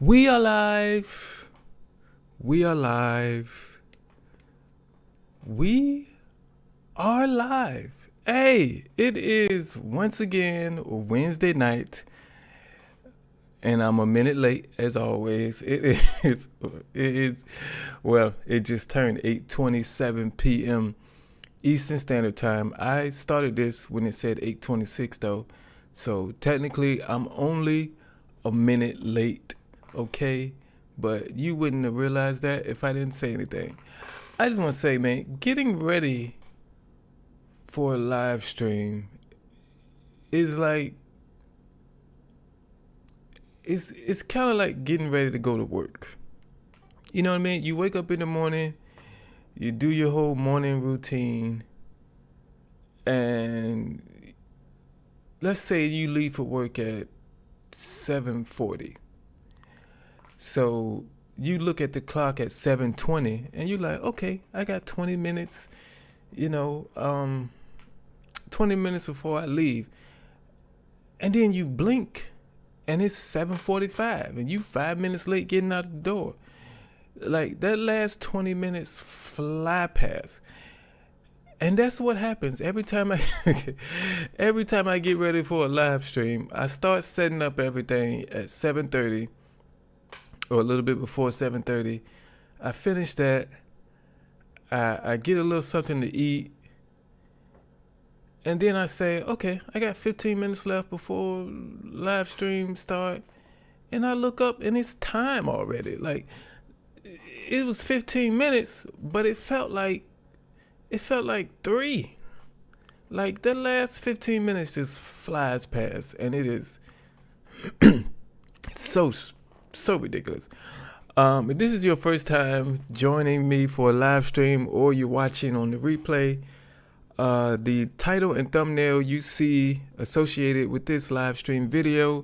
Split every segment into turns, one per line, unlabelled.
We are live. We are live. We are live. Hey, it is once again Wednesday night, and I'm a minute late as always. It just turned 8:27 p.m. Eastern Standard Time. I started this when it said 8:26 though, so technically I'm only a minute late. Okay, but you wouldn't have realized that if I didn't say anything. I just want to say, man, getting ready for a live stream is like it's kind of like getting ready to go to work. You know what I mean? You wake up in the morning, you do your whole morning routine, and let's say you leave for work at 7:40. So you look at the clock at 7:20 and you're like, okay, I got 20 minutes, 20 minutes before I leave. And then you blink and it's 7:45 and you 5 minutes late getting out the door. Like that last 20 minutes fly past. And that's what happens every time every time I get ready for a live stream. I start setting up everything at 7:30 or a little bit before 7:30. I finish that. I get a little something to eat. And then I say, okay, I got 15 minutes left before live stream start. And I look up and it's time already. Like it was 15 minutes, but it felt like 3. Like that last 15 minutes just flies past, and it is so ridiculous. If this is your first time joining me for a live stream or you're watching on the replay, the title and thumbnail you see associated with this live stream video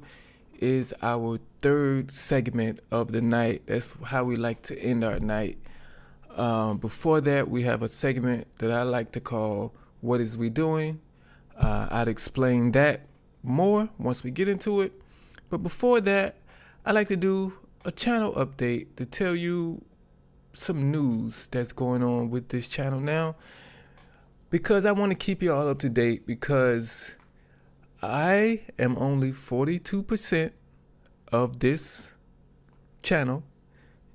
is our third segment of the night. That's how we like to end our night. Before that, we have a segment that I like to call What Is We Doing? I'd explain that more once we get into it. But before that, I like to do a channel update to tell you some news that's going on with this channel now, because I want to keep you all up to date, because I am only 42% of this channel.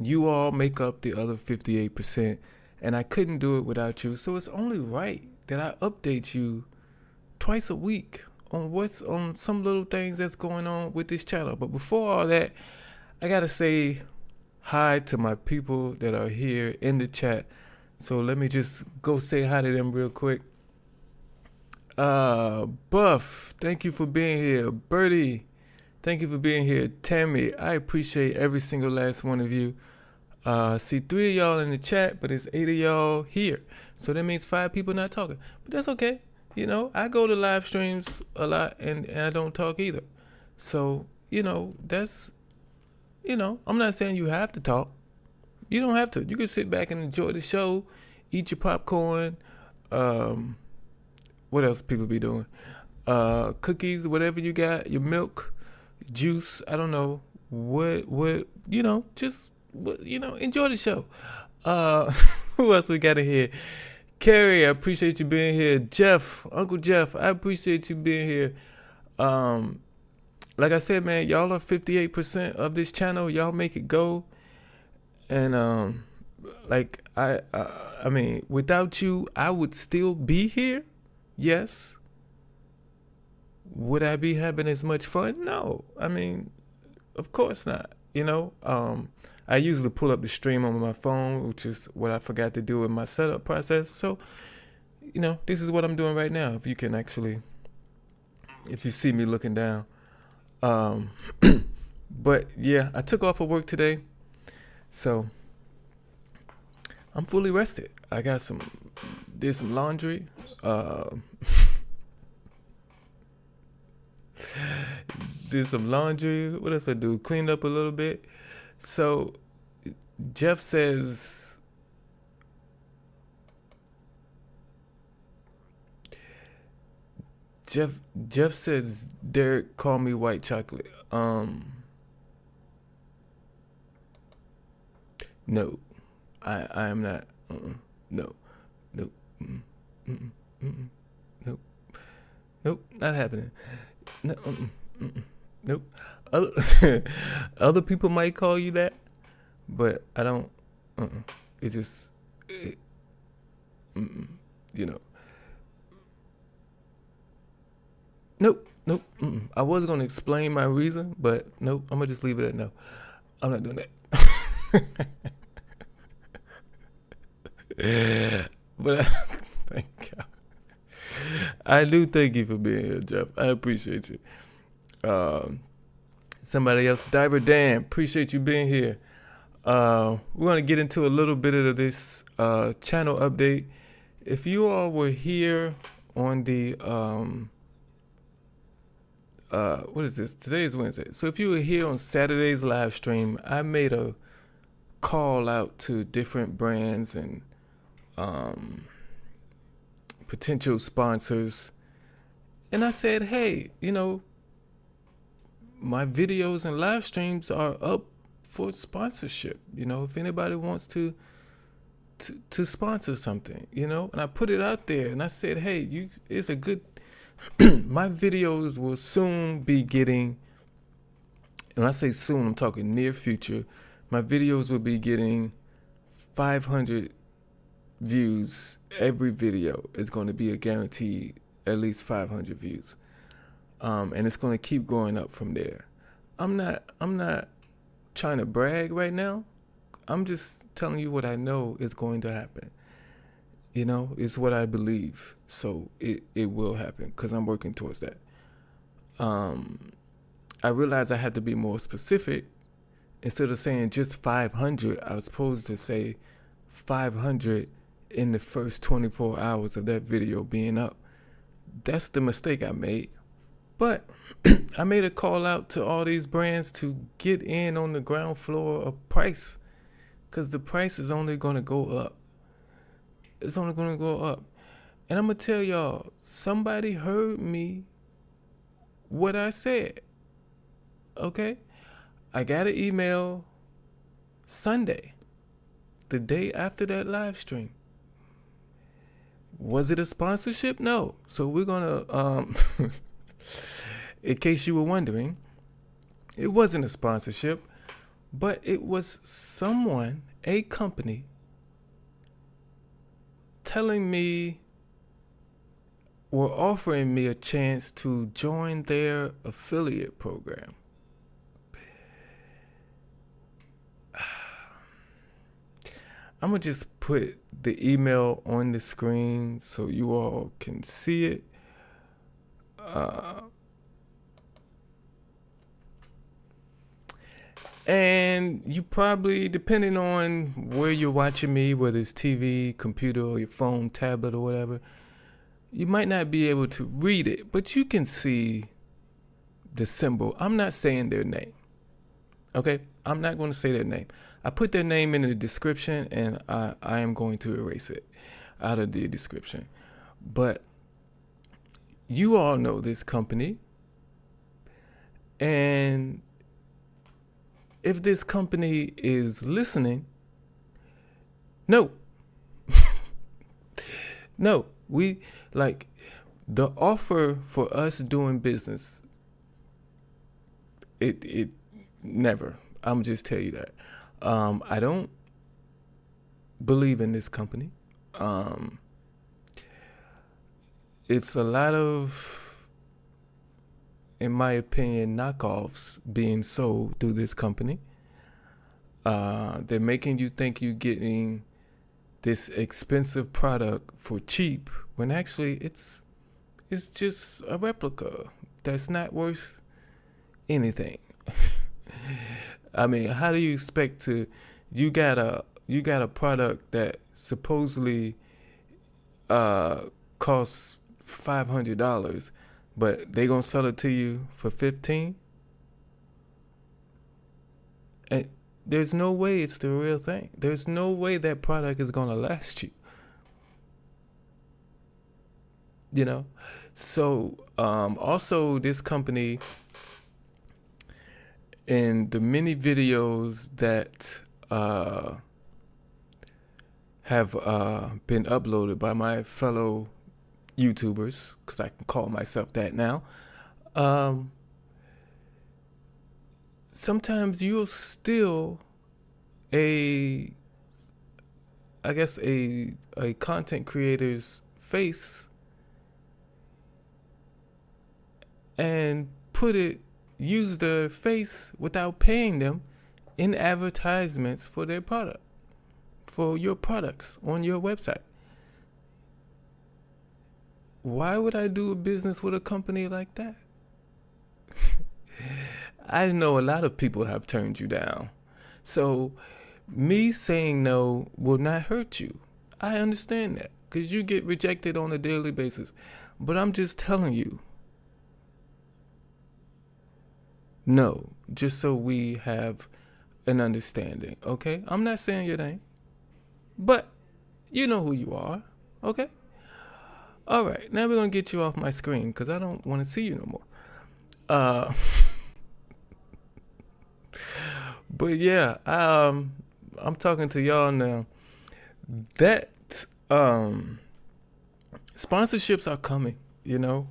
You all make up the other 58%, and I couldn't do it without you. So it's only right that I update you twice a week on what's on some little things that's going on with this channel. But before all that, I gotta say hi to my people that are here in the chat. So let me just go say hi to them real quick. Buff, thank you for being here. Birdie, thank you for being here. Tammy, I appreciate every single last one of you. See 3 of y'all in the chat, but it's 8 of y'all here. So that means 5 people not talking. But that's okay. I go to live streams a lot and I don't talk either. So, that's, I'm not saying you have to talk. You don't have to. You can sit back and enjoy the show, eat your popcorn. What else people be doing? Cookies, whatever you got, your milk, juice, I don't know. Just enjoy the show. Who else we got in here? Carrie, I appreciate you being here. Jeff, Uncle Jeff, I appreciate you being here. Like I said, man, y'all are 58% of this channel. Y'all make it go. And I mean, without you, I would still be here. Yes. Would I be having as much fun? No. I mean, of course not. I usually pull up the stream on my phone, which is what I forgot to do in my setup process. So, this is what I'm doing right now. If you see me looking down. But yeah, I took off of work today. So I'm fully rested. I did some laundry. Did some laundry. What else I do? Cleaned up a little bit. So Jeff says Jeff says Derrick call me white chocolate. No, I am not. No, nope, nope, nope, not happening. No, nope. Other, other people might call you that, but I don't. It just, you know. Nope, nope. I was gonna explain my reason, but nope. I'm gonna just leave it at no. I'm not doing that. But thank God. I do thank you for being here, Jeff. I appreciate you. Somebody else, Diver Dan, appreciate you being here. We're going to get into a little bit of this channel update. If you all were here on the, what is this? Today is Wednesday. So if you were here on Saturday's live stream, I made a call out to different brands and potential sponsors. And I said, hey, my videos and live streams are up for sponsorship. If anybody wants to sponsor something, and I put it out there and I said, hey, it's a good, my videos will soon be getting, when I say soon, I'm talking near future, my videos will be getting 500 views. Every video is going to be a guaranteed at least 500 views. And it's going to keep going up from there. I'm not trying to brag right now. I'm just telling you what I know is going to happen. It's what I believe. So it will happen because I'm working towards that. I realized I had to be more specific. Instead of saying just 500, I was supposed to say 500 in the first 24 hours of that video being up. That's the mistake I made. But I made a call out to all these brands to get in on the ground floor of price, because the price is only going to go up. It's only going to go up. And I'm going to tell y'all, somebody heard me what I said. Okay? I got an email Sunday, the day after that live stream. Was it a sponsorship? No. So we're going to, in case you were wondering, it wasn't a sponsorship, but it was someone, a company, telling me or offering me a chance to join their affiliate program. I'm going to just put the email on the screen so you all can see it. And you probably, depending on where you're watching me, whether it's TV, computer, or your phone, tablet, or whatever, you might not be able to read it, but you can see the symbol. I'm not saying their name. Okay? I'm not going to say their name. I put their name in the description, and I am going to erase it out of the description. But you all know this company. And if this company is listening, no. No, we like the offer for us doing business. It never. I'm just tell you that. I don't believe in this company. It's a lot of, in my opinion, knockoffs being sold through this company. They're making you think you're getting this expensive product for cheap, when actually it's just a replica that's not worth anything. I mean, how do you expect to? You got a product that supposedly costs $500, but they gonna sell it to you for $15. And there's no way it's the real thing. There's no way that product is gonna last you. So also this company, in the many videos that have been uploaded by my fellow YouTubers, because I can call myself that now. Sometimes you'll steal a content creator's face and use their face without paying them in advertisements for their product, for your products on your website. Why would I do a business with a company like that? I know a lot of people have turned you down. So me saying no will not hurt you. I understand that, because you get rejected on a daily basis. But I'm just telling you, no, just so we have an understanding, okay? I'm not saying your name, but you know who you are, okay? All right, now we're going to get you off my screen because I don't want to see you no more. But yeah, I'm talking to y'all now. That sponsorships are coming, you know.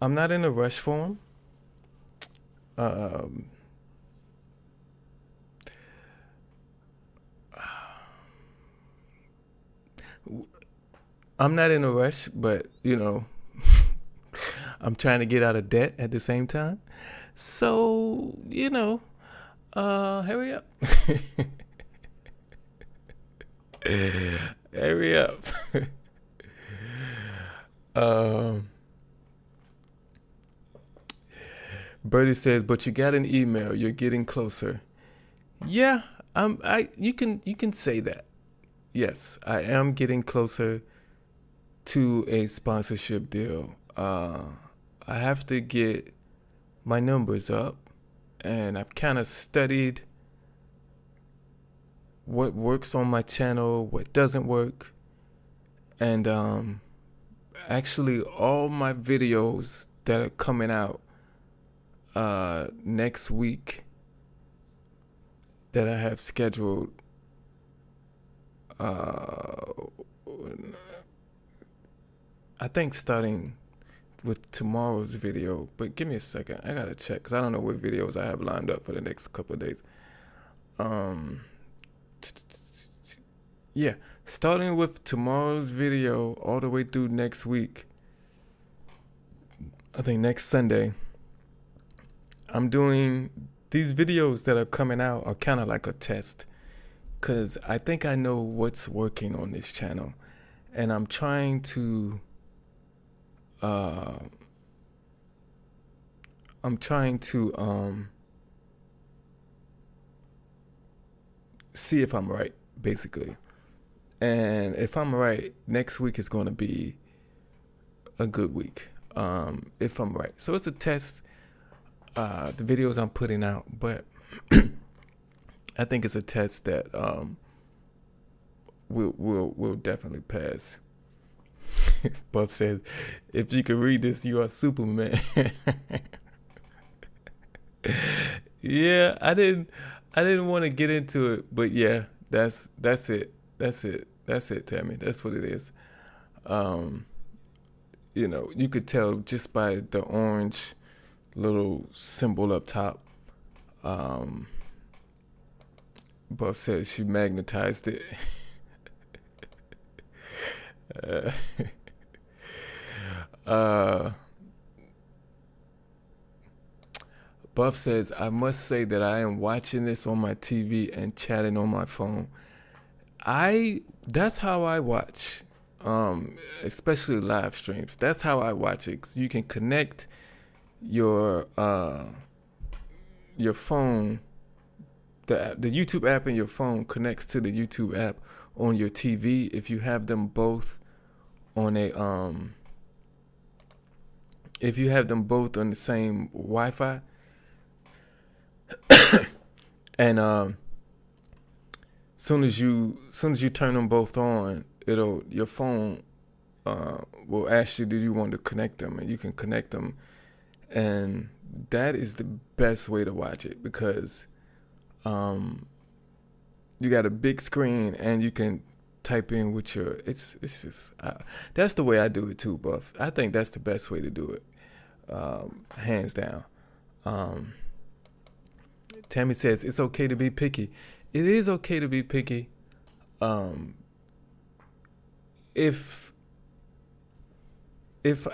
I'm not in a rush for them. I'm not in a rush, but you know, I'm trying to get out of debt at the same time. So, you know, hurry up. Hurry up. Birdie says, but you got an email. You're getting closer. Yeah, you can say that. Yes, I am getting closer to a sponsorship deal. I have to get my numbers up, and I've kind of studied what works on my channel, what doesn't work, and actually all my videos that are coming out next week that I have scheduled, I think starting with tomorrow's video, but give me a second, I gotta check because I don't know what videos I have lined up for the next couple of days. Yeah, starting with tomorrow's video all the way through next week, I think next Sunday, I'm doing these videos that are coming out are kind of like a test, because I think I know what's working on this channel, and I'm trying to see if I'm right, basically. And if I'm right, next week is going to be a good week, if I'm right. So it's a test, the videos I'm putting out, but I think it's a test that will definitely pass. Buff says, if you can read this, you are Superman. Yeah, I didn't want to get into it, but yeah, that's it, Tammy. That's what it is. You know, you could tell just by the orange little symbol up top. Buff says she magnetized it. Buff says, I must say that I am watching this on my TV and chatting on my phone. That's how I watch, especially live streams. That's how I watch it. 'Cause you can connect your phone, the YouTube app in your phone connects to the YouTube app on your TV if you have them both on if you have them both on the same Wi-Fi. And soon as you turn them both on, your phone will ask you, do you want to connect them? And you can connect them, and that is the best way to watch it, because you got a big screen and you can type in with your. It's just that's the way I do it too, Buff. I think that's the best way to do it, hands down. Um, Tammy says it's okay to be picky. It is okay to be picky. Um, if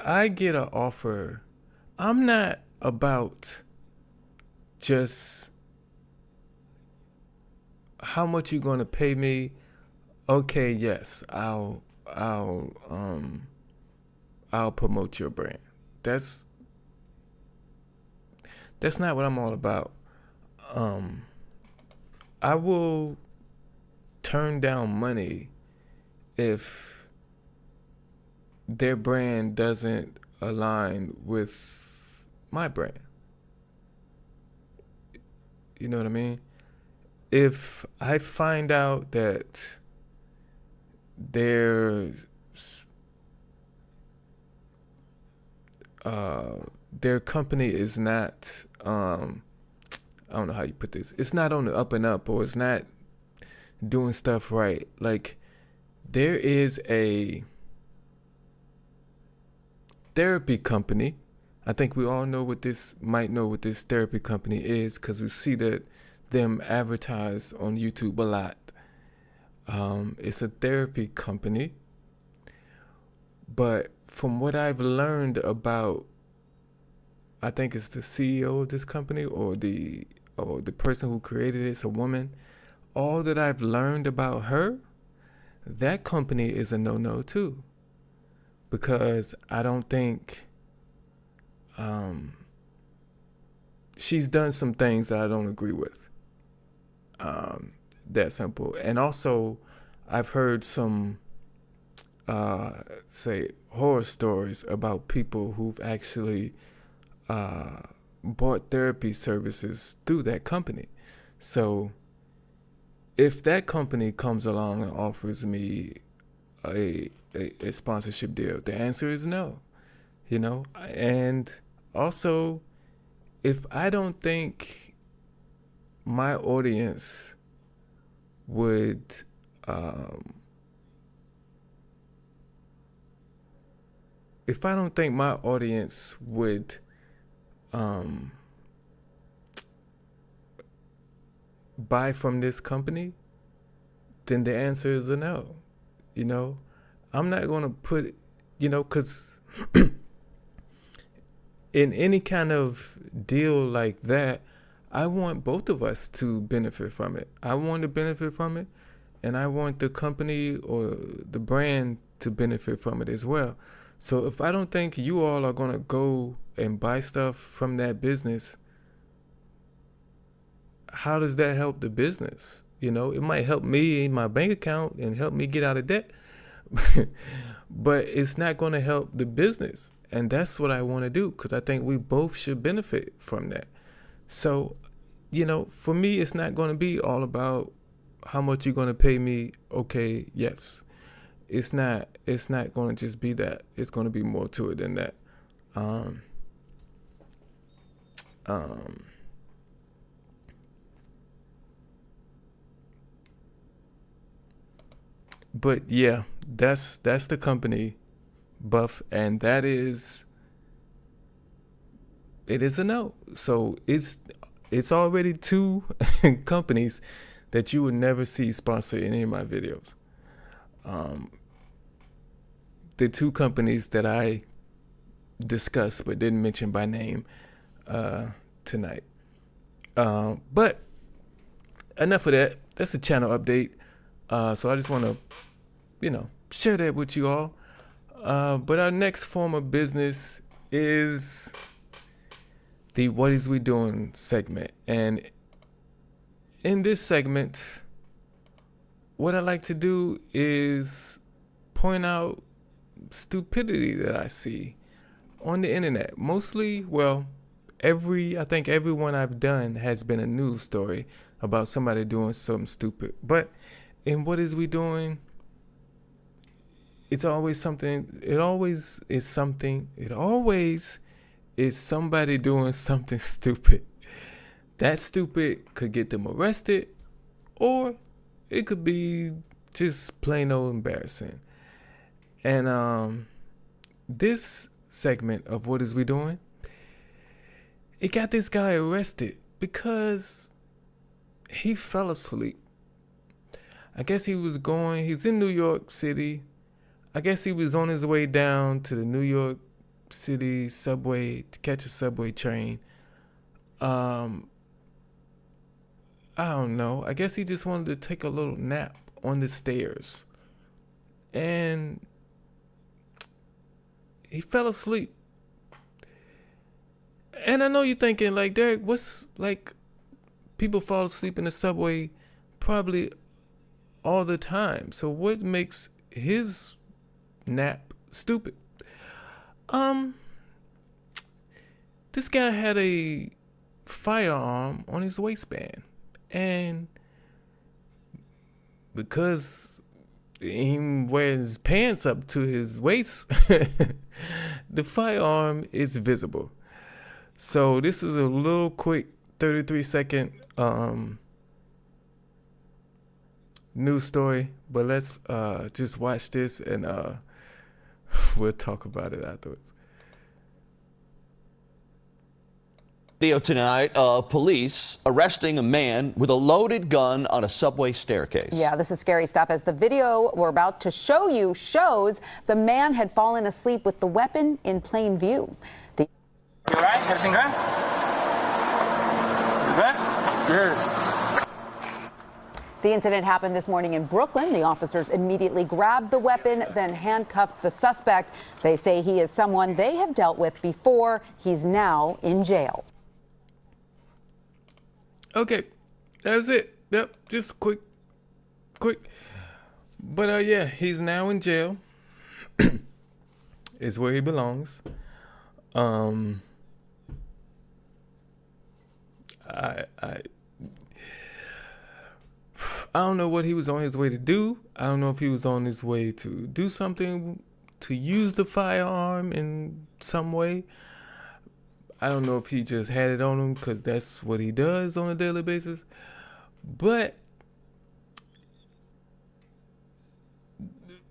I get an offer, I'm not about just how much you gonna pay me. Okay, yes, I'll promote your brand. That's not what I'm all about. I will turn down money if their brand doesn't align with my brand. You know what I mean? If I find out that their company is not I don't know how you put this. It's not on the up and up, or it's not doing stuff right. Like, there is a therapy company. I think we all might know what this therapy company is, because we see them advertised on YouTube a lot. It's a therapy company, but from what I've learned about, I think it's the CEO of this company, or the person who created it, it's a woman. All that I've learned about her, that company is a no-no too, because I don't think she's done some things that I don't agree with. That simple. And also, I've heard some say horror stories about people who've actually bought therapy services through that company. So if that company comes along and offers me a sponsorship deal, the answer is no. And also, if I don't think my audience would buy from this company, then the answer is a no. I'm not going to put, because in any kind of deal like that, I want both of us to benefit from it. I want to benefit from it, and I want the company or the brand to benefit from it as well. So if I don't think you all are going to go and buy stuff from that business, how does that help the business? It might help me in my bank account and help me get out of debt, but it's not going to help the business. And that's what I want to do, because I think we both should benefit from that. So, for me, it's not going to be all about how much you're going to pay me. Okay, yes. It's not going to just be that. It's going to be more to it than that. But yeah, that's the company, Buff, and it is a no. So it's already two companies that you would never see sponsor any of my videos. The two companies that I discussed but didn't mention by name tonight. But enough of that. That's a channel update. So I just want to, share that with you all. But our next form of business is the What Is We Doing segment. And in this segment, what I like to do is point out stupidity that I see on the internet. Mostly, I think everyone I've done has been a news story about somebody doing something stupid. But in What Is We Doing, it's always something. It always is something. It always is somebody doing something stupid. That stupid could get them arrested, or it could be just plain old embarrassing. And this segment of What Is We Doing, it got this guy arrested because he fell asleep. I guess he's in New York City. I guess he was on his way down to the New York City subway to catch a subway train. I don't know. I guess he just wanted to take a little nap on the stairs. And he fell asleep. And I know you're thinking, like, Derrick, what's, like, people fall asleep in the subway probably all the time. So what makes his nap stupid? This guy had a firearm on his waistband. And because he wears pants up to his waist, the firearm is visible. So this is a little quick 33-second news story, but let's just watch this and we'll talk about it afterwards.
Video tonight of police arresting a man with a loaded gun on a subway staircase.
Yeah, this is scary stuff. As the video we're about to show you shows, the man had fallen asleep with the weapon in plain view.
You right? Everything good? You good? Yes.
The incident happened this morning in Brooklyn. The officers immediately grabbed the weapon, then handcuffed the suspect. They say he is someone they have dealt with before. He's now in jail.
Okay, that was it. Yep, just quick. But yeah, he's now in jail. Is where he belongs. I don't know what he was on his way to do. I don't know if he was on his way to do something, to use the firearm in some way. I don't know if he just had it on him because that's what he does on a daily basis. But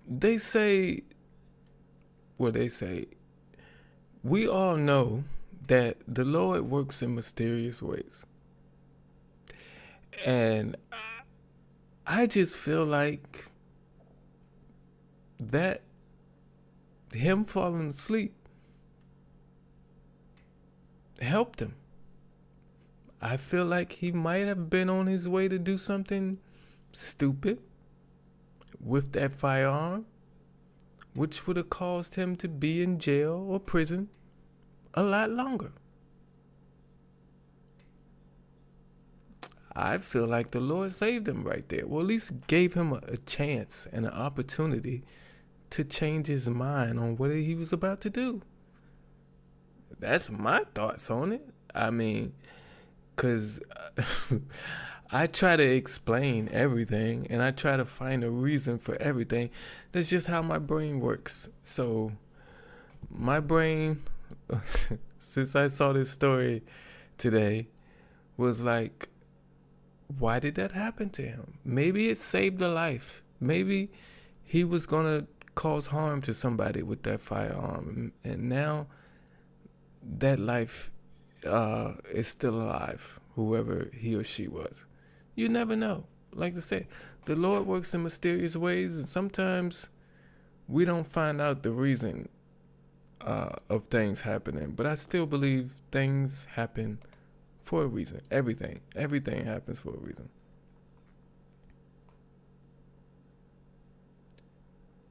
they say, we all know that the Lord works in mysterious ways. And I just feel like that him falling asleep helped him. I feel like he might have been on his way to do something stupid with that firearm, which would have caused him to be in jail or prison a lot longer. I feel like the Lord saved him right there. Well, at least gave him a chance and an opportunity to change his mind on what he was about to do. That's my thoughts on it. I mean, because I try to explain everything and I try to find a reason for everything. That's just how my brain works. So my brain, since I saw this story today, was like, why did that happen to him? Maybe it saved a life. Maybe he was going to cause harm to somebody with that firearm. And now that life is still alive, whoever he or she was. You never know. Like I said, the Lord works in mysterious ways, and sometimes we don't find out the reason of things happening. But I still believe things happen for a reason. Everything happens for a reason.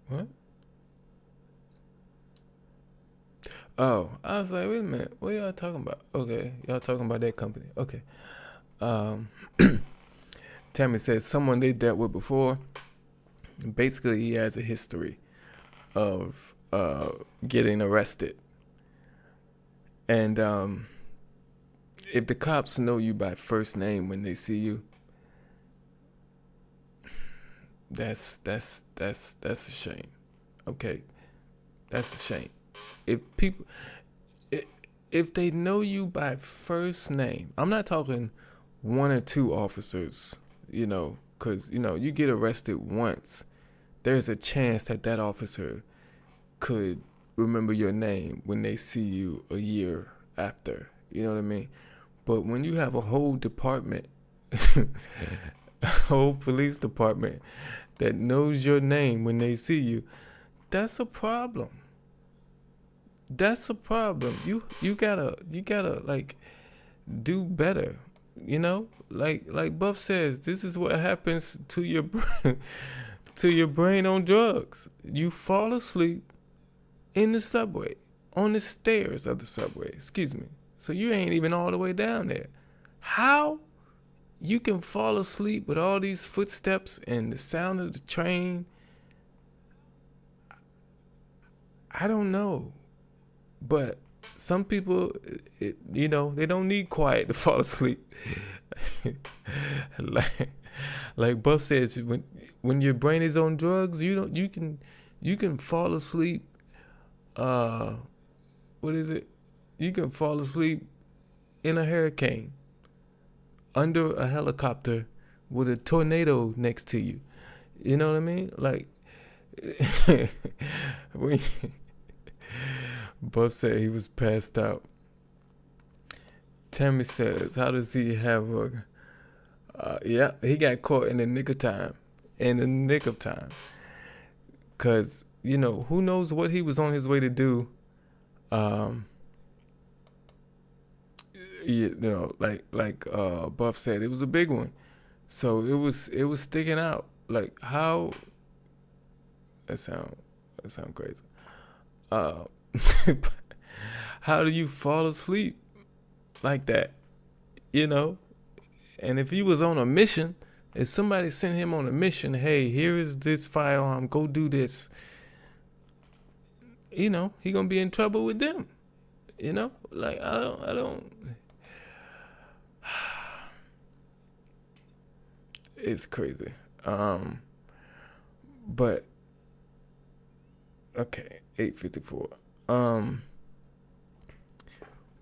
What? Oh, I was like, wait a minute, what y'all talking about? Okay, y'all talking about that company. Okay. Tammy says someone they dealt with before. Basically, he has a history of getting arrested. And if the cops know you by first name when they see you, that's a shame. Okay, that's a shame. If they know you by first name, I'm not talking one or two officers, because, you get arrested once. There's a chance that officer could remember your name when they see you a year after. You know what I mean? But when you have a whole department, a whole police department that knows your name when they see you, that's a problem. That's a problem. You gotta like do better. Like Buff says, this is what happens to your brain, to your brain on drugs. You fall asleep in the subway, on the stairs of the subway. Excuse me. So you ain't even all the way down there. How you can fall asleep with all these footsteps and the sound of the train? I don't know. But some people, they don't need quiet to fall asleep. like Buff says, when your brain is on drugs, you can fall asleep. What is it? You can fall asleep in a hurricane, under a helicopter, with a tornado next to you. You know what I mean? Like, Buff said he was passed out. Tammy says, how does he have a... yeah, he got caught in the nick of time. In the nick of time. Because, who knows what he was on his way to do. Like Buff said, it was a big one. So it was sticking out. Like, how... That sound crazy. How do you fall asleep like that? And if he was on a mission, if somebody sent him on a mission, hey, here is this firearm, go do this, he gonna be in trouble with them. Like, I don't it's crazy. But okay, 8:54.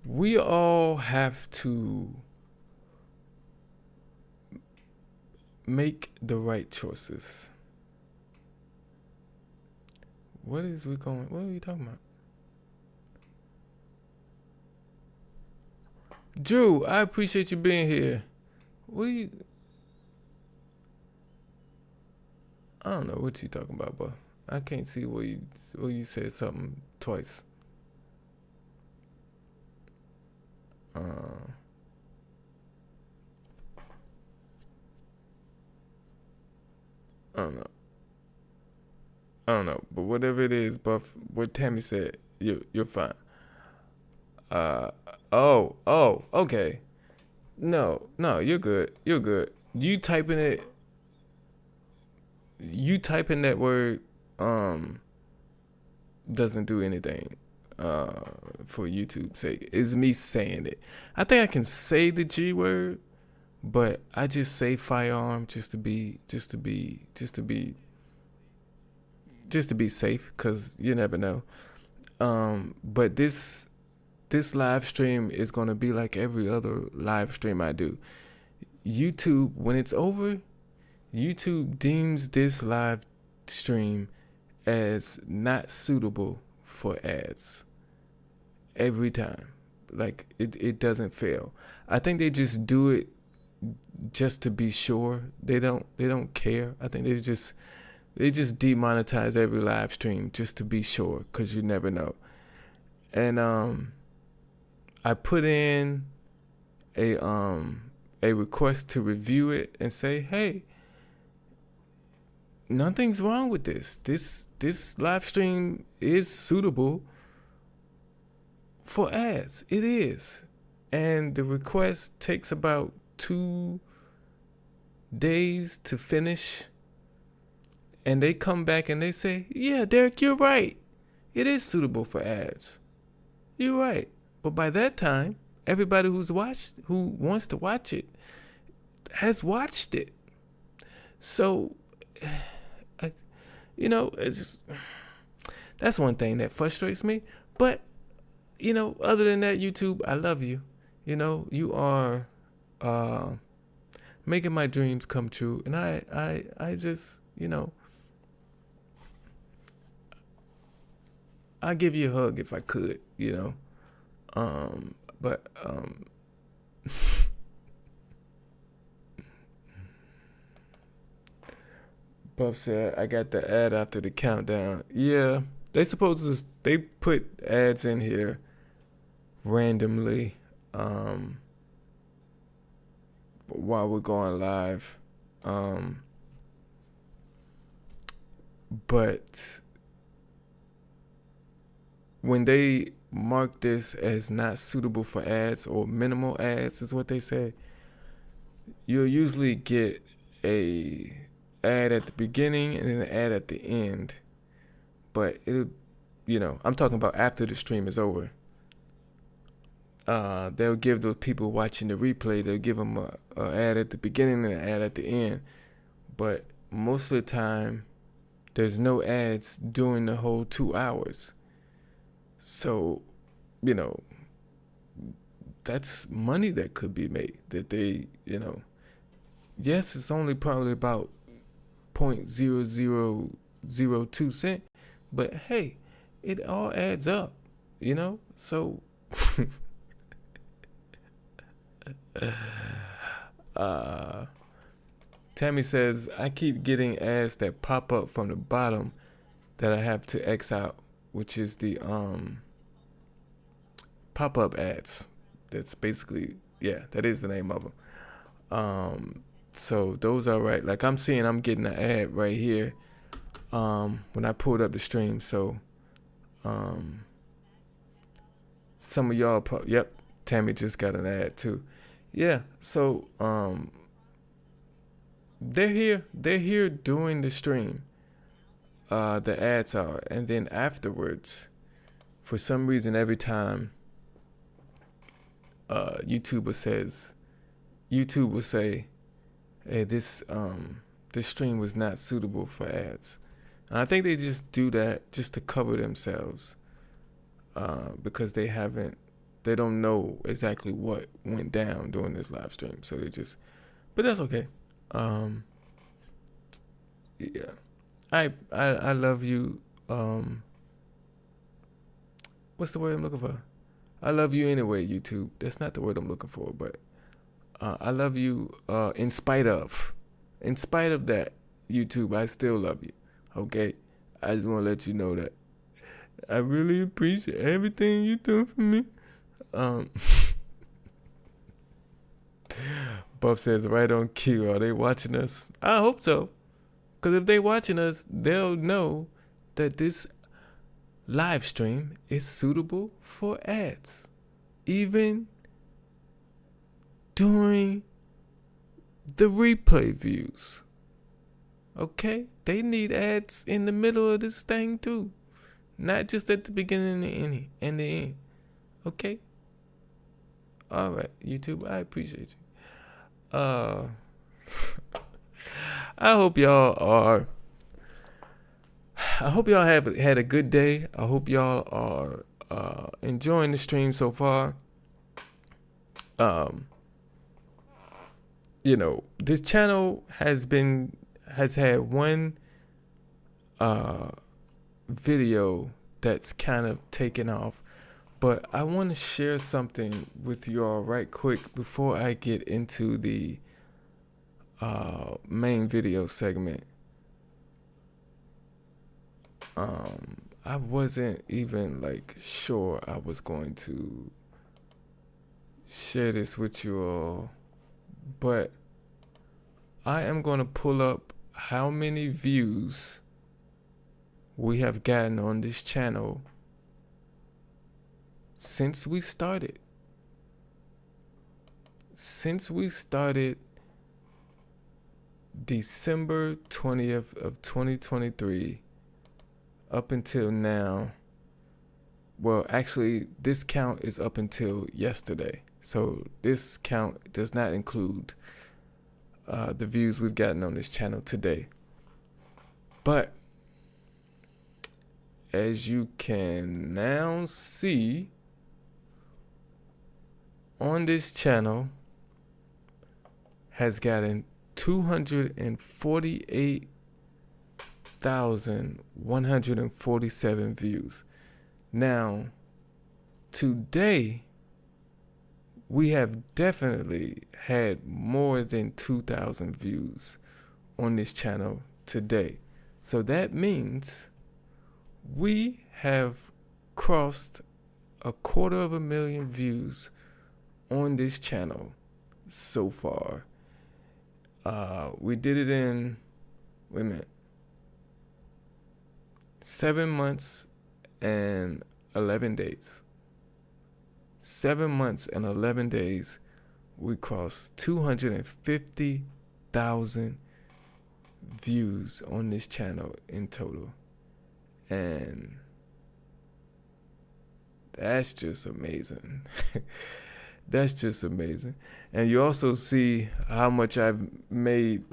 We all have to make the right choices. What are we talking about? Drew, I appreciate you being here. I don't know what you talking about, but I can't see where you said something twice. I don't know, but whatever it is, Buff, what Tammy said, you're fine. Okay. No, you're good. You typing that word doesn't do anything for YouTube's sake. It's me saying it. I think I can say the G word, but I just say firearm just to be safe, because you never know. But this live stream is gonna be like every other live stream I do. YouTube, when it's over, YouTube deems this live stream as not suitable for ads every time. Like, it doesn't fail. I think they just do it just to be sure. They don't care. I think they just demonetize every live stream just to be sure, because you never know. And I put in a request to review it and say, hey, nothing's wrong with this. This live stream is suitable for ads. It is. And the request takes about 2 days to finish. And they come back and they say, yeah, Derrick, you're right. It is suitable for ads. You're right. But by that time, everybody who wants to watch it has watched it. So, it's just, that's one thing that frustrates me. But, other than that, YouTube, I love you. You are making my dreams come true. And I just, you know, I'd give you a hug if I could, you know. But Buff said I got the ad after the countdown. Yeah, they put ads in here randomly while we're going live. But when they mark this as not suitable for ads, or minimal ads is what they say, you'll usually get a ad at the beginning and then an ad at the end. But it'll, you know, I'm talking about after the stream is over. They'll give those people watching the replay, they'll give them a ad at the beginning and an ad at the end. But most of the time, there's no ads during the whole 2 hours. So, you know, that's money that could be made that they, you know, yes, it's only probably about 0.0002 cent, but hey, it all adds up, you know? So Tammy says, I keep getting ads that pop up from the bottom that I have to X out, which is the pop-up ads. That's basically, yeah, that is the name of them. So those are right. Like I'm getting an ad right here when I pulled up the stream. So some of y'all, yep, Tammy just got an ad too. Yeah, so they're here during the stream. The ads are, and then afterwards, for some reason, every time YouTube will say, hey, this stream was not suitable for ads. And I think they just do that just to cover themselves, because they don't know exactly what went down during this live stream. So but that's okay. Yeah, I love you. What's the word I'm looking for? I love you anyway, YouTube. That's not the word I'm looking for, but I love you in spite of that, YouTube. I still love you. Okay, I just want to let you know that I really appreciate everything you do for me. Buff says, right on cue. Are they watching us? I hope so. Because if they watching us, they'll know that this live stream is suitable for ads. Even during the replay views. Okay? They need ads in the middle of this thing too. Not just at the beginning and the end. Okay? Alright, YouTube, I appreciate you. I hope y'all have had a good day. I hope y'all are enjoying the stream so far. You know, this channel has had one video that's kind of taken off, but I want to share something with y'all right quick before I get into the main video segment. I wasn't even sure I was going to share this with you all, but I am going to pull up how many views we have gotten on this channel since we started. December 20th of 2023 up until now. Well, actually, this count is up until yesterday. So this count does not include the views we've gotten on this channel today. But as you can now see on this channel, has gotten 248,147 views. Now, today, we have definitely had more than 2,000 views on this channel today. So that means we have crossed 250,000 views on this channel so far. We did it in, 7 months and 11 days. 7 months and 11 days, we crossed 250,000 views on this channel in total. And that's just amazing. That's just amazing. And you also see how much I've made.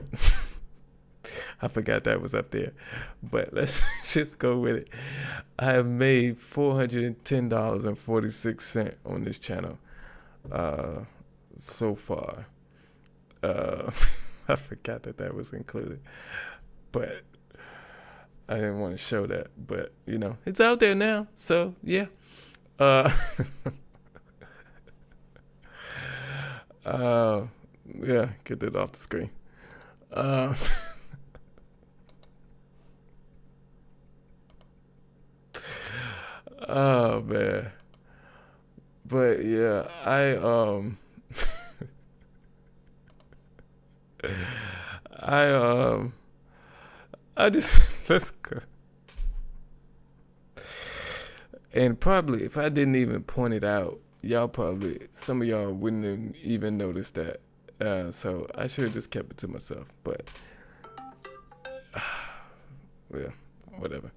I forgot that was up there, but let's just go with it. I have made $410.46 on this channel so far. I forgot that was included, but I didn't want to show that. But it's out there now, so yeah. Yeah, get that off the screen. Oh man. But yeah, I just let's go. And probably if I didn't even point it out, some of y'all wouldn't even notice that. So I should have just kept it to myself. But yeah, whatever.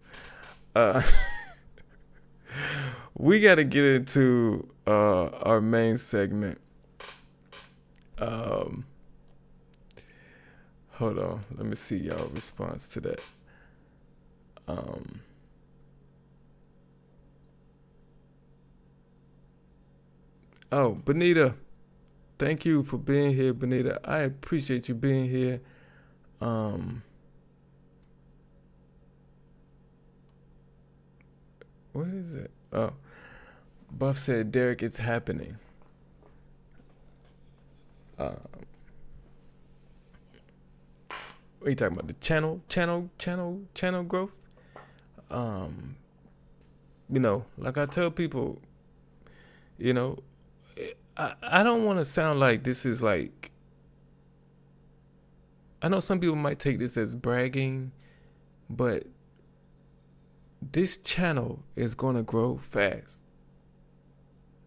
We got to get into our main segment. Hold on, let me see y'all response to that. Oh, Benita, thank you for being here, Benita. I appreciate you being here. What is it? Oh, Buff said, Derrick, it's happening. What are you talking about? The channel growth? Like I tell people, I don't want to sound like this is like, I know some people might take this as bragging, but this channel is going to grow fast,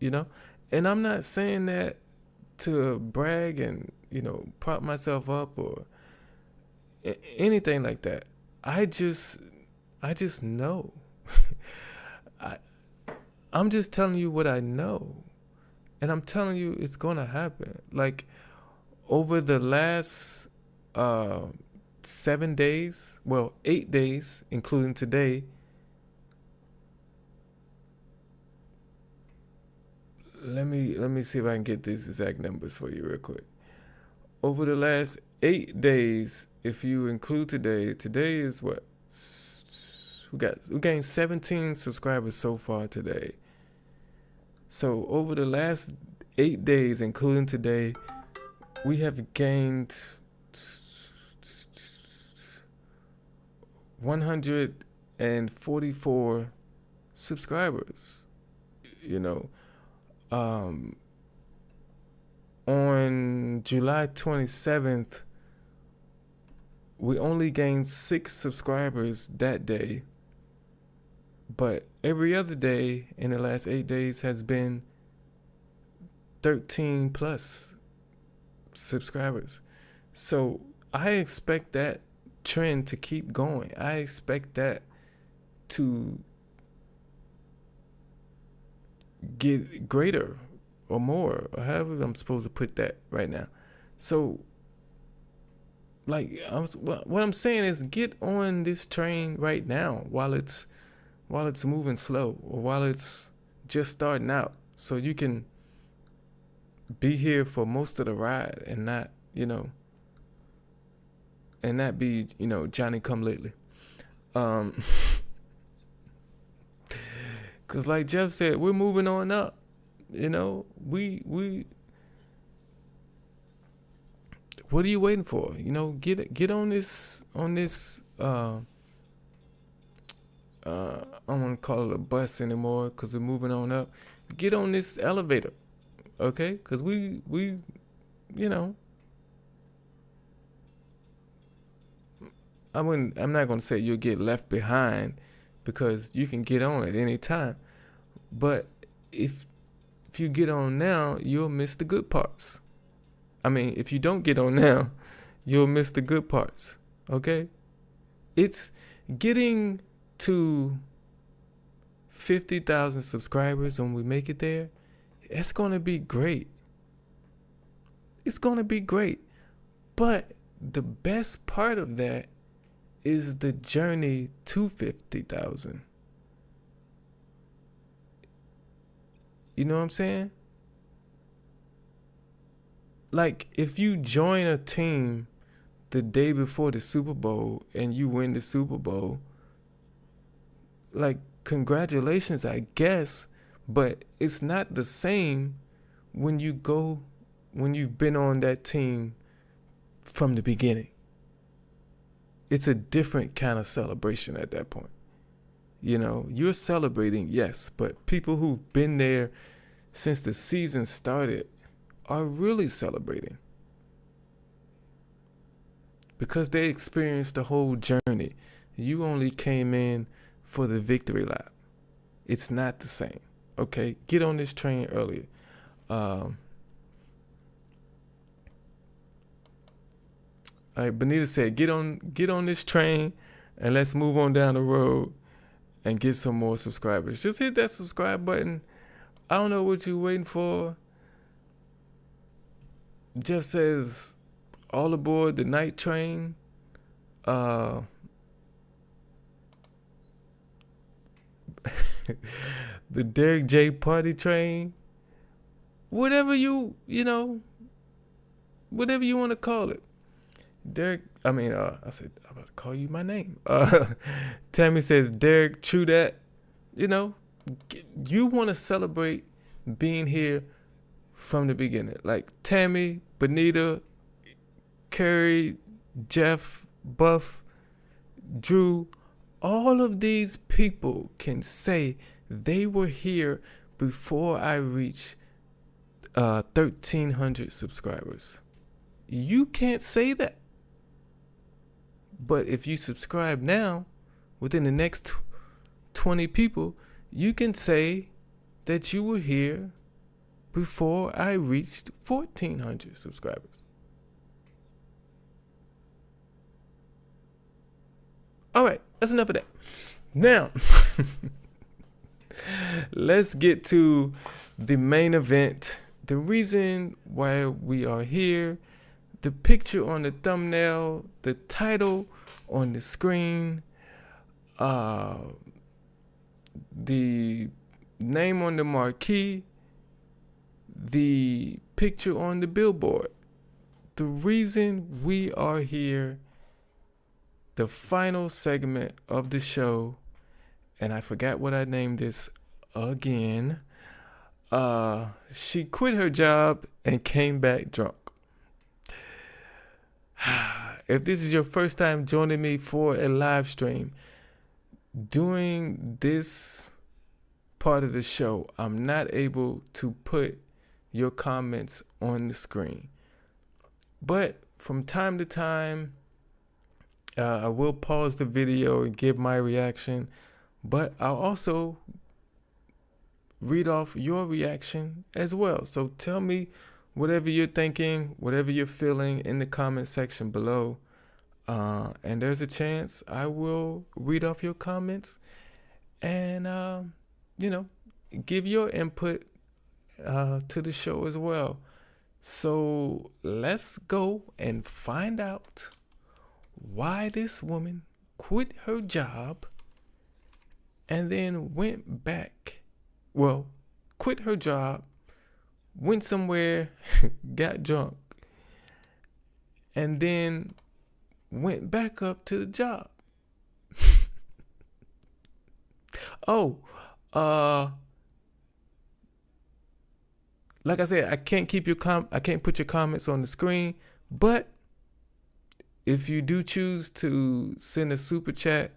and I'm not saying that to brag and, prop myself up or anything like that. I just know. I'm just telling you what I know. And I'm telling you it's going to happen. Like over the last 7 days, 8 days, including today, let me see if I can get these exact numbers for you real quick. Over the last 8 days, if you include today is what? We gained 17 subscribers so far today. So over the last 8 days, including today, we have gained 144 subscribers. On July 27th, we only gained 6 subscribers that day. But every other day in the last 8 days has been 13 plus subscribers. So I expect that trend to keep going. I expect that to get greater or more, or however I'm supposed to put that right now. So what I'm saying is get on this train right now while it's moving slow, or while it's just starting out, so you can be here for most of the ride and not you know, and not be, you know, Johnny come lately. Cause like Jeff said, we're moving on up. You know, we what are you waiting for? You know, get on this I don't want to call it a bus anymore because we're moving on up. Get on this elevator, okay? Because we you know, I'm not gonna say you'll get left behind because you can get on at any time, but if you get on now, you'll miss the good parts. I mean, if you don't get on now, you'll miss the good parts. Okay? It's getting to 50,000 subscribers when we make it there. It's going to be great. It's going to be great. But the best part of that is the journey to 50,000. You know what I'm saying? Like, if you join a team the day before the Super Bowl and you win the Super Bowl, like, congratulations, I guess, but it's not the same when you've been on that team from the beginning. It's a different kind of celebration at that point. You know, you're celebrating, yes, but people who've been there since the season started are really celebrating because they experienced the whole journey. You only came in for the victory lap. It's not the same. Okay, get on this train earlier. All right, Benita said, get on this train and let's move on down the road and get some more subscribers. Just hit that subscribe button. I don't know what you're waiting for. Jeff says, all aboard the night train. The Derrick J party train. Whatever you want to call it. Derrick, I said, I'm about to call you my name. Tammy says, Derrick, true that. You know, you want to celebrate being here from the beginning. Like Tammy, Benita, Carrie, Jeff, Buff, Drew, all of these people can say they were here before I reached 1,300 subscribers. You can't say that. But if you subscribe now, within the next 20 people, you can say that you were here before I reached 1,400 subscribers. All right, that's enough of that. Now, let's get to the main event. The reason why we are here, the picture on the thumbnail, the title on the screen, the name on the marquee, the picture on the billboard. The reason we are here, the final segment of the show, and I forgot what I named this again. She quit her job and came back drunk. If this is your first time joining me for a live stream, during this part of the show, I'm not able to put your comments on the screen. But from time to time, I will pause the video and give my reaction, but I'll also read off your reaction as well. So tell me whatever you're thinking, whatever you're feeling in the comment section below. And there's a chance I will read off your comments and, give your input to the show as well. So let's go and find out why this woman quit her job and then quit her job, went somewhere, got drunk, and then went back up to the job. Like I said, I can't put your comments on the screen, but if you do choose to send a super chat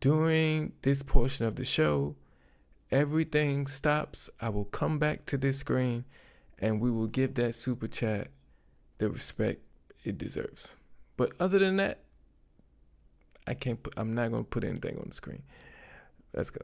during this portion of the show, everything stops. I will come back to this screen and we will give that super chat the respect it deserves. But other than that, I'm not going to put anything on the screen. Let's go.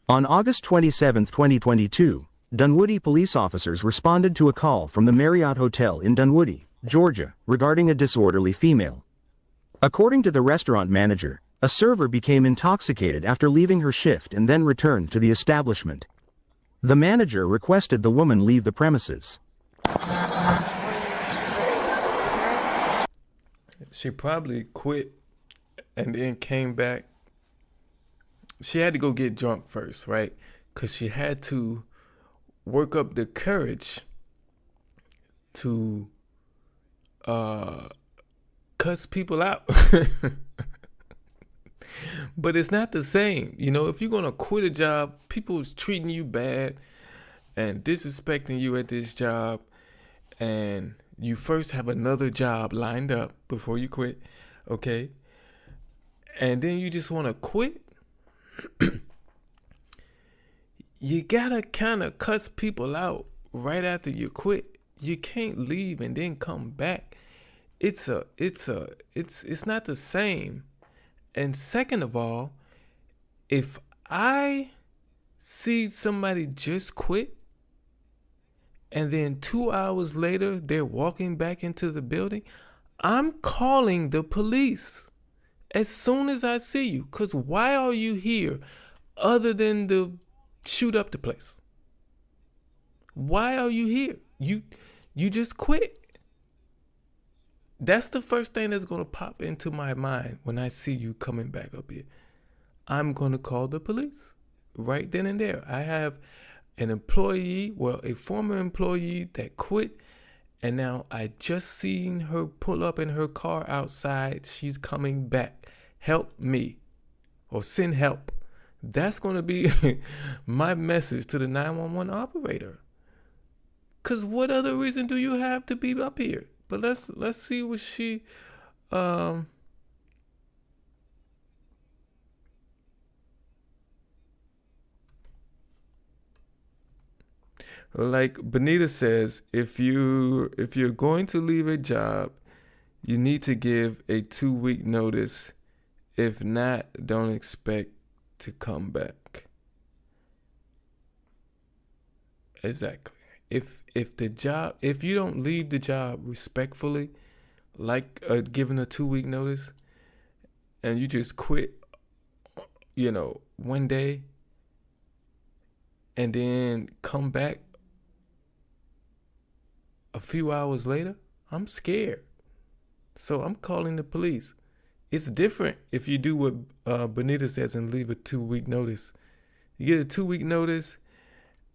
On August 27, 2022, Dunwoody police officers responded to a call from the Marriott Hotel in Dunwoody, Georgia, regarding a disorderly female. According to the restaurant manager, a server became intoxicated after leaving her shift and then returned to the establishment. The manager requested the woman leave the premises.
She probably quit and then came back. She had to go get drunk first, right? Because she had to work up the courage to cuss people out. But it's not the same. You know, if you're going to quit a job, people's treating you bad and disrespecting you at this job, and you first have another job lined up before you quit, okay? And then you just want to quit. You gotta kind of cuss people out right after you quit. You can't leave and then come back. It's not the same. And second of all, if I see somebody just quit and then 2 hours later they're walking back into the building, I'm calling the police as soon as I see you. Because why are you here other than to shoot up the place? Why are you here? You just quit. That's the first thing that's going to pop into my mind when I see you coming back up here. I'm going to call the police right then and there. I have an employee, a former employee that quit, and now I just seen her pull up in her car outside. She's coming back. Help me, or send help. That's going to be my message to the 911 operator. Because what other reason do you have to be up here? But let's see what she like Benita says, if you're going to leave a job, you need to give a 2-week notice. If not, don't expect to come back. Exactly. If you don't leave the job respectfully, like giving a 2-week notice, and you just quit, one day, and then come back a few hours later, I'm scared. So I'm calling the police. It's different if you do what Benita says and leave a 2-week notice. You get a 2-week notice,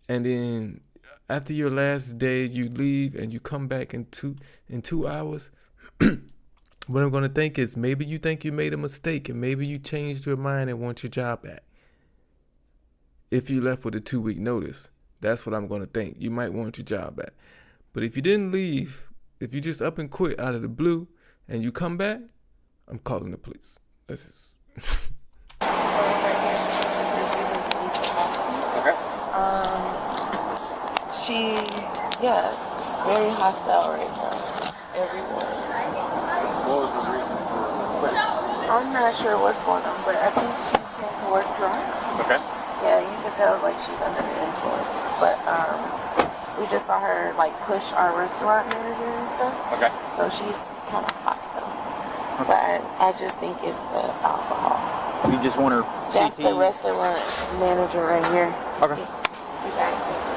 and then after your last day, you leave and you come back in 2 hours. What I'm going to think is maybe you think you made a mistake and maybe you changed your mind and want your job back. If you left with a 2-week notice, that's what I'm going to think. You might want your job back. But if you didn't leave, if you just up and quit out of the blue and you come back, I'm calling the police. This is.
Okay.
She, very hostile right now. Everyone.
What was the reason for quitting?
I'm not sure what's going on, but I think she came to work drunk.
Okay.
Yeah, you can tell like she's under the influence. But we just saw her like push our restaurant manager and stuff.
Okay.
So she's kind of hostile. Okay. But I just think it's the alcohol.
You just want her
That's
CT?
the restaurant manager right here.
Okay.
You guys can see.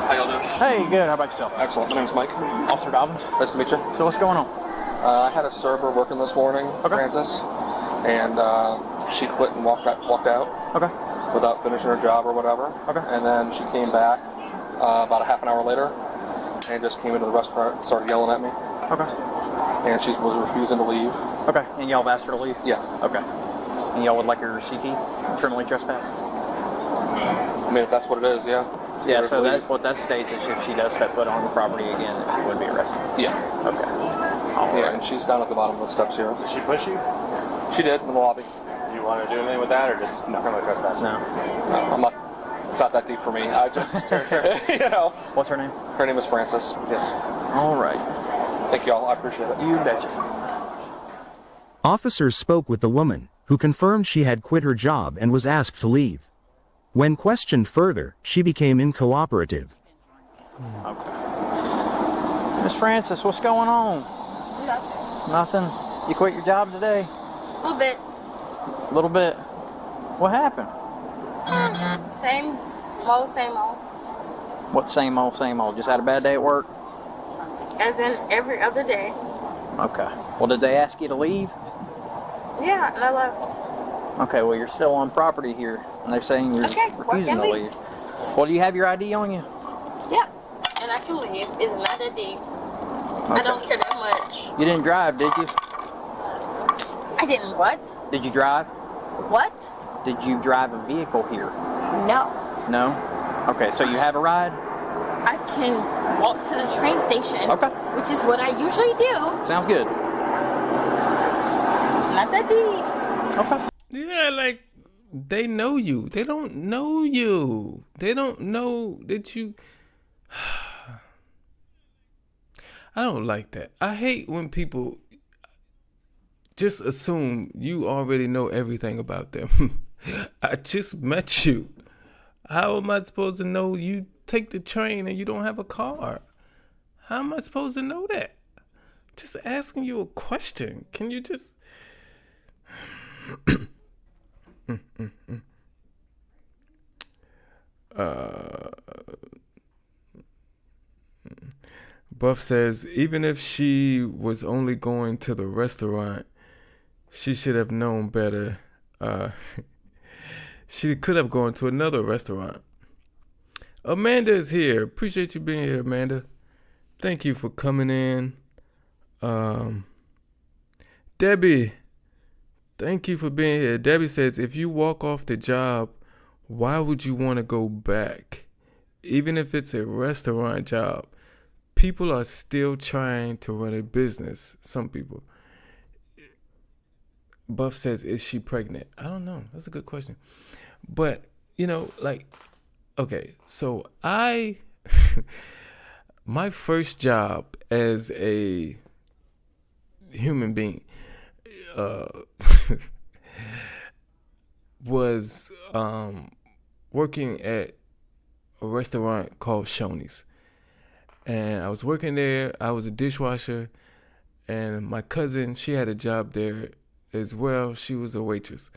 How y'all doing? Hey, good. How about yourself?
Excellent. My name's Mike.
Officer Dobbins.
Nice to meet you.
So what's going on?
I had a server working this morning, Francis, and she quit and walked out
Okay.
without finishing her job or whatever.
Okay.
And then she came back about a half an hour later and just came into the restaurant and started yelling at me.
Okay.
And she was refusing to leave.
Okay. And y'all have asked her to leave?
Yeah.
Okay. And y'all would like her CT, criminally trespassed?
I mean, if that's what it is, yeah.
Yeah, so what that states is if she does step foot on the property again, that she would be arrested.
Yeah.
Okay.
Yeah, and she's down at the bottom of the steps here.
Did she push you?
She did in the lobby.
Do you want to do anything with that, or just criminal trespass?
No.
I'm not. It's not that deep for me. I just, you know.
What's her name?
Her name is Francis. Yes.
All right.
Thank you all. I appreciate it.
You betcha.
Officers spoke with the woman, who confirmed she had quit her job and was asked to leave. When questioned further, she became uncooperative.
Okay. Miss Francis, what's going on? Nothing. You quit your job today?
A little bit.
A little bit. What happened?
Same old, same old.
What same old, same old? Just had a bad day at work?
As in every other day.
Okay. Well, did they ask you to leave?
Yeah, and I left.
Okay, well, you're still on property here, and they're saying you're refusing to leave. Well, do you have your ID on you?
Yeah, and I can leave. It's not that deep. I don't care that much.
You didn't drive, did you?
I didn't what?
Did you drive?
What?
Did you drive a vehicle here?
No.
No? Okay, so you have a ride?
I can walk to the train station.
Okay.
Which is what I usually do.
Sounds good.
It's not that deep.
Okay.
Yeah, like, they know you. They don't know you. They don't know that you... I don't like that. I hate when people just assume you already know everything about them. I just met you. How am I supposed to know you take the train and you don't have a car? How am I supposed to know that? Just asking you a question. Can you just... Buff says, even if she was only going to the restaurant, she should have known better. She could have gone to another restaurant. Amanda is here. Appreciate you being here, Amanda. Thank you for coming in. Debbie, thank you for being here. Debbie says, if you walk off the job, why would you want to go back? Even if it's a restaurant job, people are still trying to run a business. Some people. Buff says, is she pregnant? I don't know. That's a good question. But, like, okay, so my first job as a human being was working at a restaurant called Shoney's. And I was working there. I was a dishwasher. And my cousin, she had a job there as well. She was a waitress.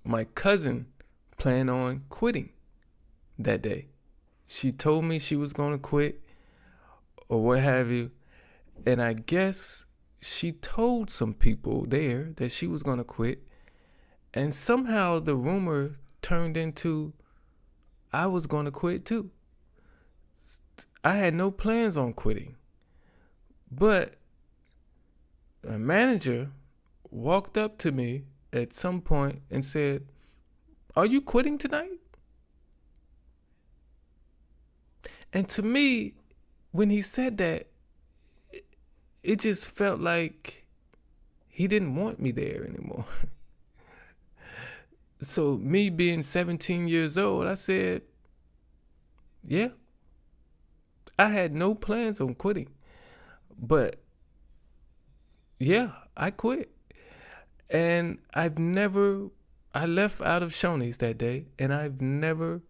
My cousin planned on quitting that day. She told me she was going to quit or what have you. And I guess she told some people there that she was going to quit. And somehow the rumor turned into I was going to quit too. I had no plans on quitting. But a manager walked up to me at some point and said, are you quitting tonight? And to me, when he said that, it just felt like he didn't want me there anymore. So me being 17 years old, I said, yeah. I had no plans on quitting. But yeah, I quit. And I left out of Shoney's that day, and I've never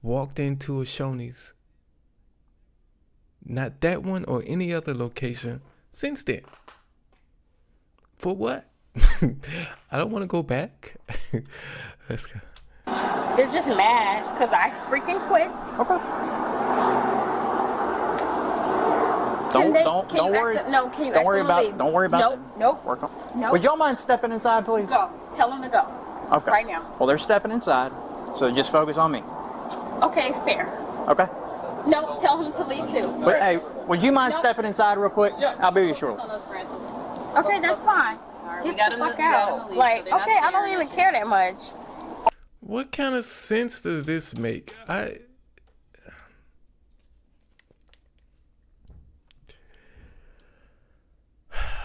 walked into a Shoney's, not that one or any other location, since then. For what? I don't want to go back. Let's go.
They're just mad because I freaking quit.
Okay. Don't worry.
No, can you
Don't worry
ask them to
about.
leave?
Don't worry about.
Nope.
Work on.
Nope.
Would y'all mind stepping inside, please?
Go. Tell them to go.
Okay.
Right now.
Well, they're stepping inside, so just focus on me.
Okay, fair.
Okay.
No, tell him to leave too.
But hey, would you mind
Nope.
stepping inside real quick? Yeah. I'll be short.
Okay, that's fine. Get the fuck out. Like, okay, I don't even care that much.
What kind of sense does this make?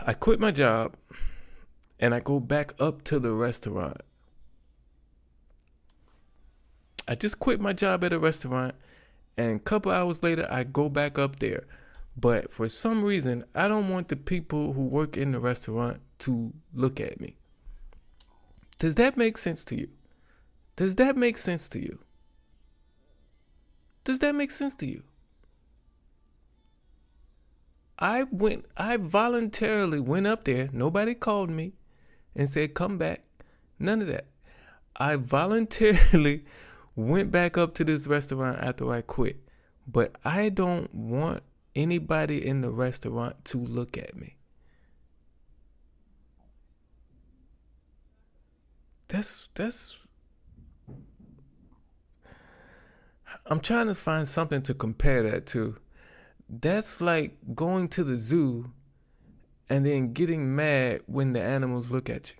I quit my job and I go back up to the restaurant. I just quit my job at a restaurant and a couple hours later I go back up there. But for some reason, I don't want the people who work in the restaurant to look at me. Does that make sense to you? Does that make sense to you? Does that make sense to you? I voluntarily went up there. Nobody called me and said, come back. None of that. I voluntarily went back up to this restaurant after I quit. But I don't want anybody in the restaurant to look at me. That's I'm trying to find something to compare that to. That's like going to the zoo and then getting mad when the animals look at you.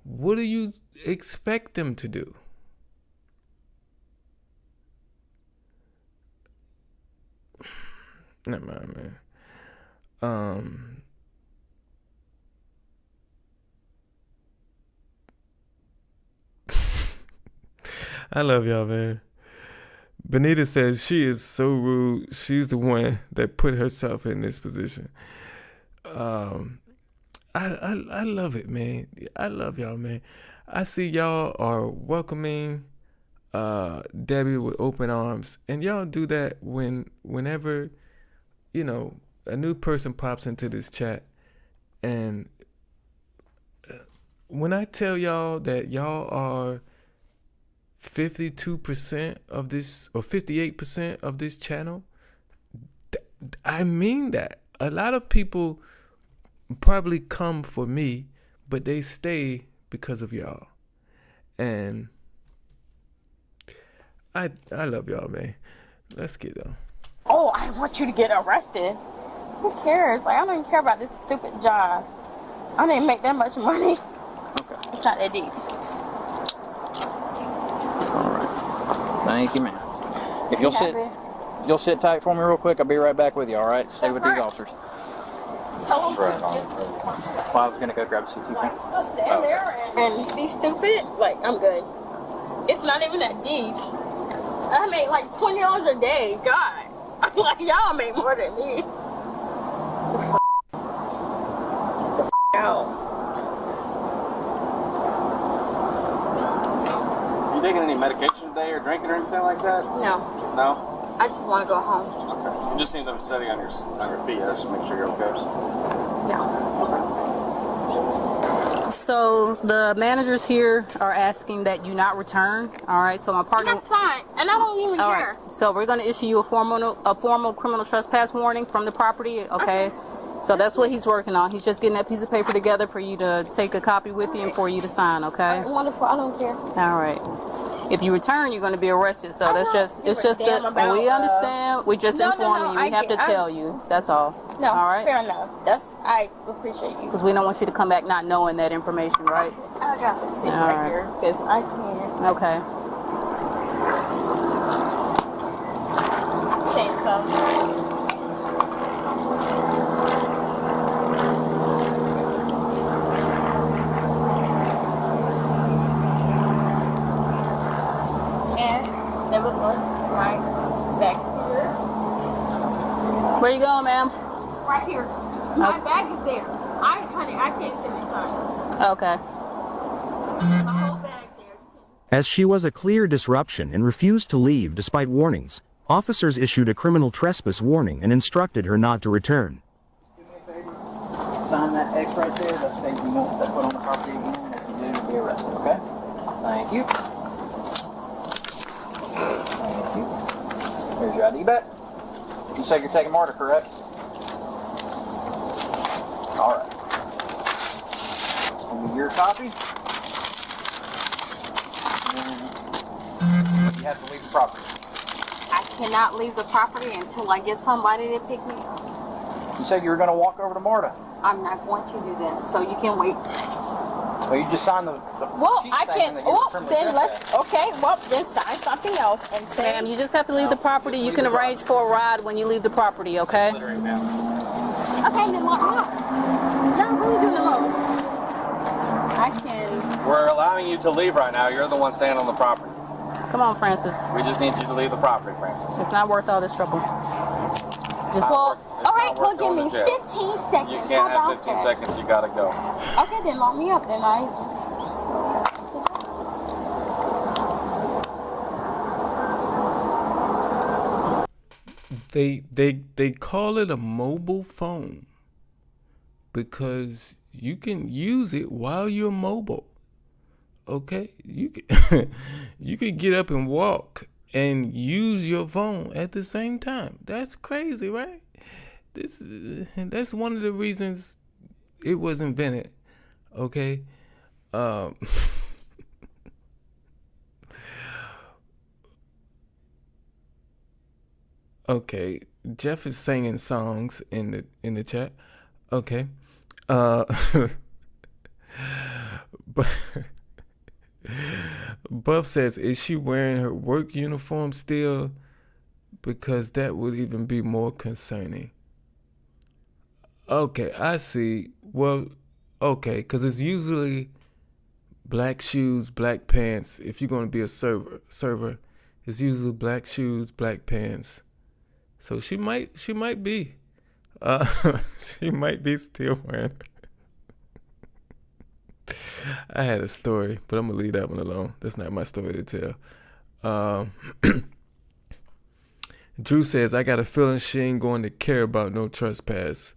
What do you expect them to do? Never mind, man. I love y'all, man. Benita says she is so rude. She's the one that put herself in this position. I love it, man. I love y'all, man. I see y'all are welcoming Debbie with open arms, and y'all do that whenever a new person pops into this chat. And when I tell y'all that y'all are 52% of this or 58% of this channel, I mean that. A lot of people probably come for me, but they stay because of y'all. And I love y'all, man. Let's get them.
Oh, I want you to get arrested. Who cares? Like, I don't even care about this stupid job. I didn't make that much money.
Okay.
It's not that deep.
All right. Thank you, ma'am. If you'll sit tight for me real quick. I'll be right back with you. All right. Stay with these officers.
Tell them
Well, I was gonna go grab a CT phone.
stand there and be stupid. Like, I'm good. It's not even that deep. I make like $20 a day. God. Like, y'all make more than me. The out.
You taking any medication today or drinking or anything like that?
No.
No?
I just want to go home.
Okay. You just seem to be sitting on your feet. I just make sure you're okay.
No.
So the managers here are asking that you not return. All right. So my partner.
And that's fine. And I don't even
All
care.
right. So we're going to issue you a formal criminal trespass warning from the property. Okay. So that's what he's working on. He's just getting that piece of paper together for you to take a copy with you and for you to sign. Okay.
Wonderful. I don't care.
All right. If you return, you're going to be arrested. So that's just, it's just
damn
a,
about,
we understand. We just informing you. We have to tell you. That's all.
No,
all right.
fair enough. I appreciate you.
Because we don't want you to come back not knowing that information, right?
I got to sit
All
right
right.
here because I can't
Okay.
say something. And there was right back here.
Where you going, ma'am?
Right here. My bag is there. I can't sit inside.
Okay.
My whole bag there.
As she was a clear disruption and refused to leave despite warnings, officers issued a criminal trespass warning and instructed her not to return.
Sign that X right there. That states you won't step foot on the property again. If you do, you'll be arrested. Okay. Thank you. There's your ID back. You said you're taking Marta, correct? All right. Give me your copy. You have to leave the property.
I cannot leave the property until I get somebody to pick me up.
You said you were going to walk over to Marta.
I'm not going to do that, so you can wait.
Well, you just signed the
Well,
sheet
I
saying
can.
that you were
Well,
criminally
then
trespassed.
okay. Well, then sign something else and say.
Ma'am, you just have to leave the property. You can arrange for a ride when you leave the property, okay?
Okay, then lock me up. Y'all really doing the most. I can.
We're allowing you to leave right now. You're the one staying on the property.
Come on, Francis.
We just need you to leave the property, Francis.
It's not worth all this trouble. Just
Well,
It's
all right.
not
Well,
worth
give
going
me
to jail.
15 seconds.
You
How
can't have
about
15
that?
seconds. You gotta go.
Okay, then lock me up. Then I just.
They call it a mobile phone because you can use it while you're mobile. Okay, you can you can get up and walk and use your phone at the same time. That's crazy, right? That's one of the reasons it was invented. Okay, okay. Jeff is singing songs in the chat. Okay, but. Buff says, is she wearing her work uniform still? Because that would even be more concerning. Okay, I see. Well, okay, because it's usually black shoes, black pants. If you're going to be a server, it's usually black shoes, black pants. So she might be. She might be still wearing it. I had a story, but I'm gonna leave that one alone. That's not my story to tell. Drew says, I got a feeling she ain't going to care about no trespass.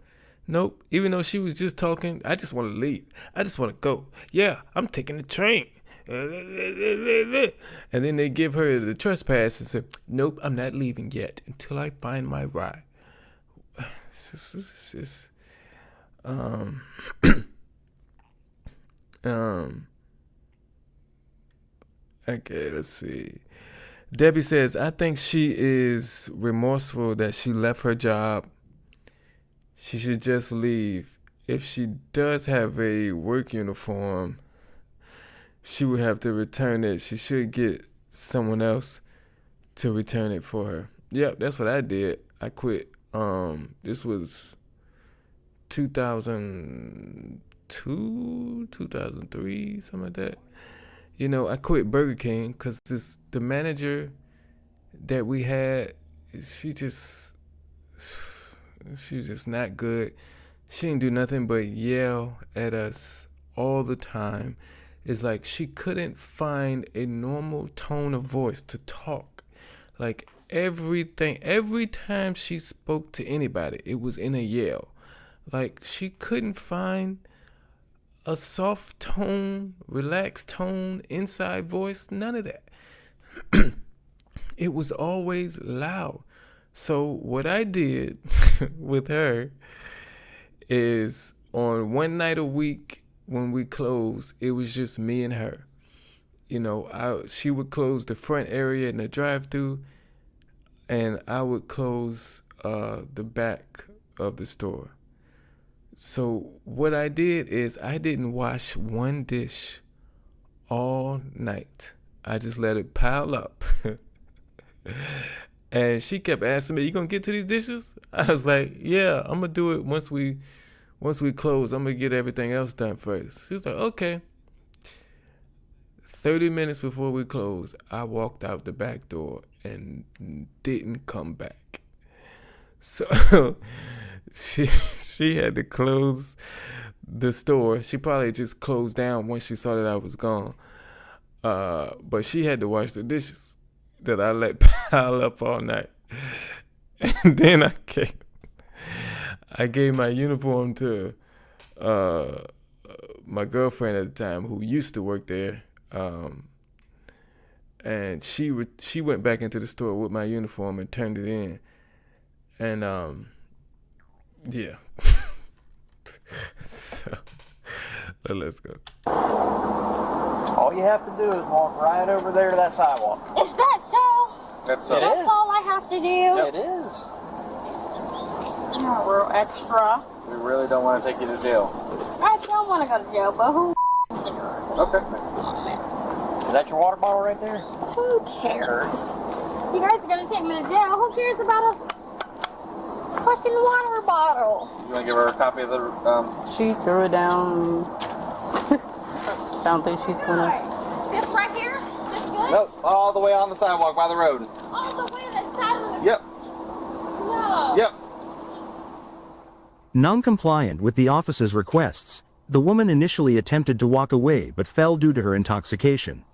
Nope. Even though she was just talking, I just want to leave. I just want to go. Yeah, I'm taking the train. And then they give her the trespass and say, nope, I'm not leaving yet until I find my ride. It's just okay, let's see. Debbie says, I think she is remorseful that she left her job. She should just leave. If she does have a work uniform, she would have to return it. She should get someone else to return it for her. Yep, that's what I did. I quit. This was 2002, 2003, something like that. You know, I quit Burger King because the manager that we had, she was just not good. She didn't do nothing but yell at us all the time. It's like she couldn't find a normal tone of voice to talk. Like every time she spoke to anybody, it was in a yell. Like she couldn't find a soft tone, relaxed tone, inside voice, none of that. It was always loud. So what I did with her is on one night a week when we closed, it was just me and her. You know, she would close the front area in the drive-thru, and I would close the back of the store. So what I did is I didn't wash one dish all night. I just let it pile up. And she kept asking me, you gonna get to these dishes? I was like, yeah, I'm gonna do it once we close. I'm gonna get everything else done first. She was like, okay. 30 minutes before we closed, I walked out the back door and didn't come back. So she had to close the store. She probably just closed down once she saw that I was gone. But she had to wash the dishes that I let pile up all night. And then I gave my uniform to my girlfriend at the time who used to work there. and she went back into the store with my uniform and turned it in, and yeah. So let's go.
All you have to do is walk right over there to that sidewalk.
Is that so?
That's
It
That's
is.
all I have to do?
It is.
Real extra.
We really don't want to take you to jail.
I don't want to go to jail, but who
Okay.
Is that your water bottle right there?
Who cares? You guys are gonna take me to jail. Who cares about a fucking water bottle?
You want to give her a copy of the
She threw it down. I don't think she's gonna.
This right here? This good?
Nope, all the way on the sidewalk by the road.
All the way to the side of the...
Yep.
No.
Yep.
Non-compliant with the officer's requests, the woman initially attempted to walk away but fell due to her intoxication.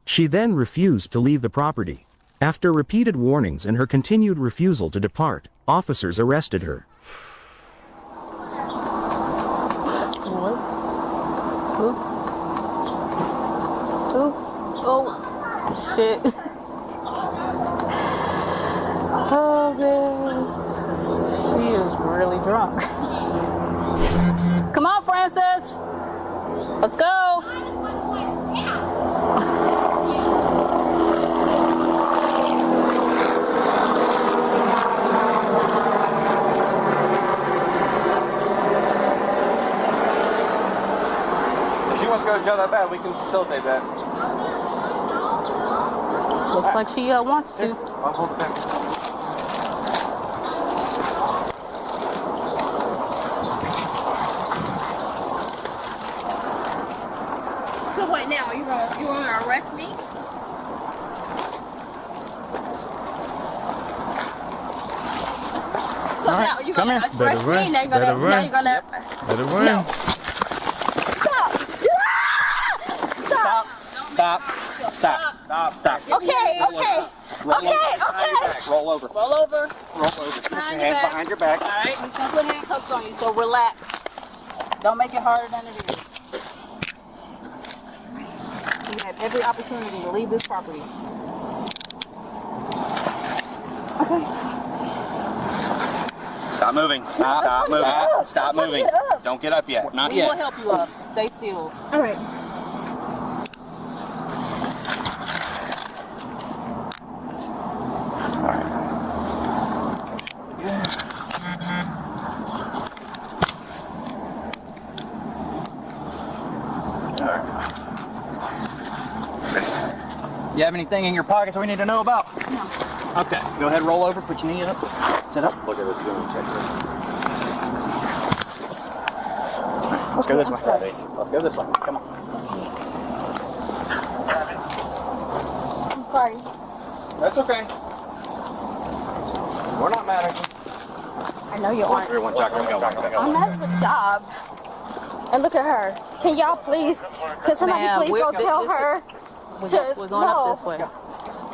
She then refused to leave the property. After repeated warnings and her continued refusal to depart, officers arrested her.
What? Oops. Oops. Oh, shit. Oh, man. She is really drunk. Come on, Francis. Let's go.
If she wants to go to jail that bad, we can facilitate that.
Looks like she wants to.
I'll hold the pen.
So what now? You gonna arrest me? So now you
come
gonna
here.
arrest
Better
me?
run.
Now you're
Better
gonna...
run.
Now you're gonna...
Better run.
No. Stop! Stop!
Stop. Stop. Stop.
Okay, okay. Okay, okay.
Roll over.
Roll over.
Roll over. Put your
Behind your
hands
back.
behind your back.
All right, we're gonna put handcuffs on you, so relax. Don't make it harder than it is. You have every opportunity to leave this property.
Stop moving. Stop moving. Stop moving. Don't get up yet. Not
We will
yet.
help you up. Stay still.
All right.
You have anything in your pockets we need to know about?
No.
Okay. Go ahead, roll over, put your knee up, sit up.
Look at this. Check this.
Let's go this way. Let's go this way. Come on.
I'm sorry.
That's okay. We're not mad at you.
I know you aren't.
Everyone, Jack, go.
I'm at the job. And look at her. Can y'all please, can somebody
Ma'am,
please go tell her
We're going up this way.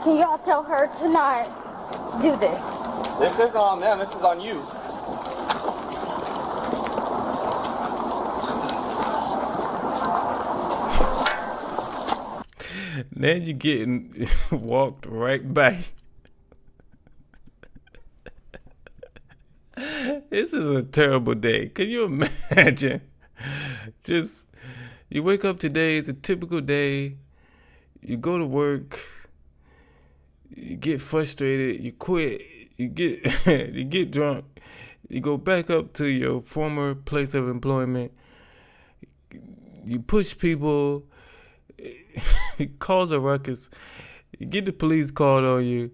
Can y'all tell her to not do this?
This isn't on them. This is on you.
Then you getting walked right by. This is a terrible day. Can you imagine? Just, you wake up today, it's a typical day. You go to work, you get frustrated, you quit, you get you get drunk, you go back up to your former place of employment, you push people, you cause a ruckus, you get the police called on you,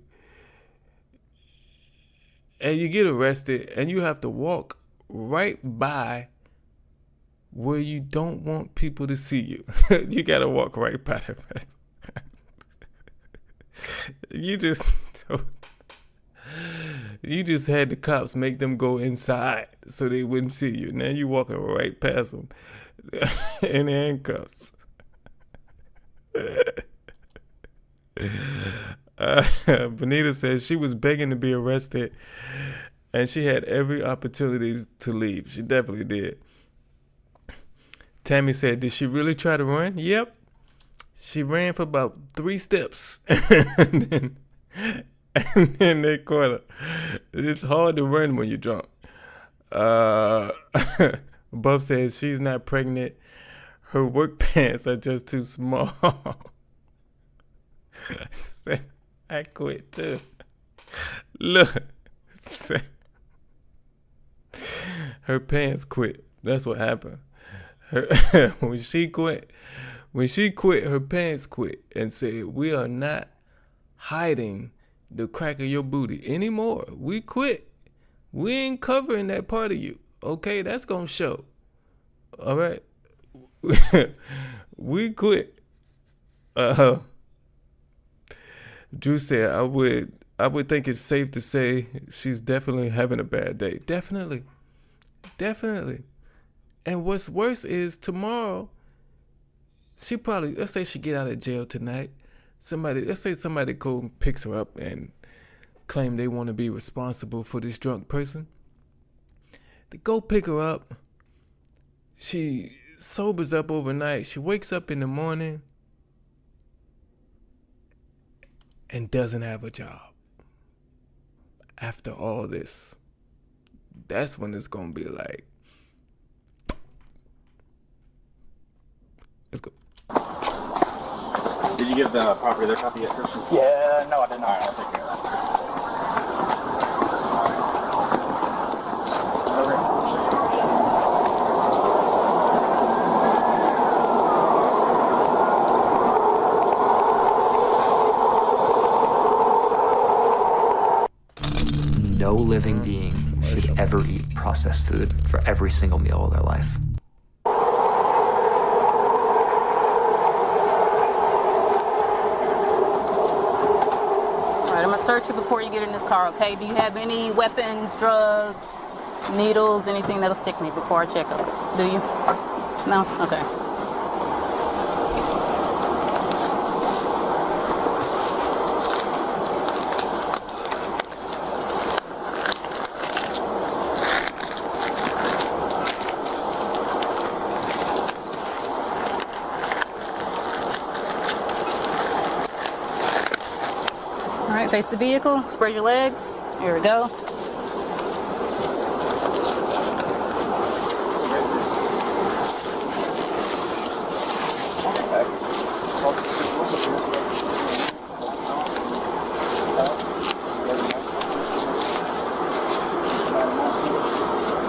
and you get arrested, and you have to walk right by where you don't want people to see you. You gotta walk right by the person. You just had the cops make them go inside so they wouldn't see you. Now you walking right past them in handcuffs. Benita says she was begging to be arrested, and she had every opportunity to leave. She definitely did. Tammy said, did she really try to run? Yep. She ran for about 3 steps, and then they caught her. It's hard to run when you're drunk. Bub says she's not pregnant. Her work pants are just too small. I quit too. Look. Her pants quit. That's what happened. When she quit, her pants quit and said, "We are not hiding the crack of your booty anymore. We quit. We ain't covering that part of you. Okay, that's gonna show. All right, we quit." Drew said, "I would think it's safe to say she's definitely having a bad day. Definitely. And what's worse is tomorrow, she probably, let's say she get out of jail tonight. Let's say somebody goes and picks her up and claim they want to be responsible for this drunk person. They go pick her up. She sobers up overnight. She wakes up in the morning and doesn't have a job. After all this, that's when it's gonna be like, let's go.
Did you give the property their copy yet, Christian?
Yeah, no, I did not.
All right, I'll take care of that.
No living being should ever eat processed food for every single meal of their life.
All right, I'm gonna search you before you get in this car, okay? Do you have any weapons, drugs, needles, anything that'll stick me before I check up? Do you? No? Okay. Face the vehicle, spread your legs. Here we go.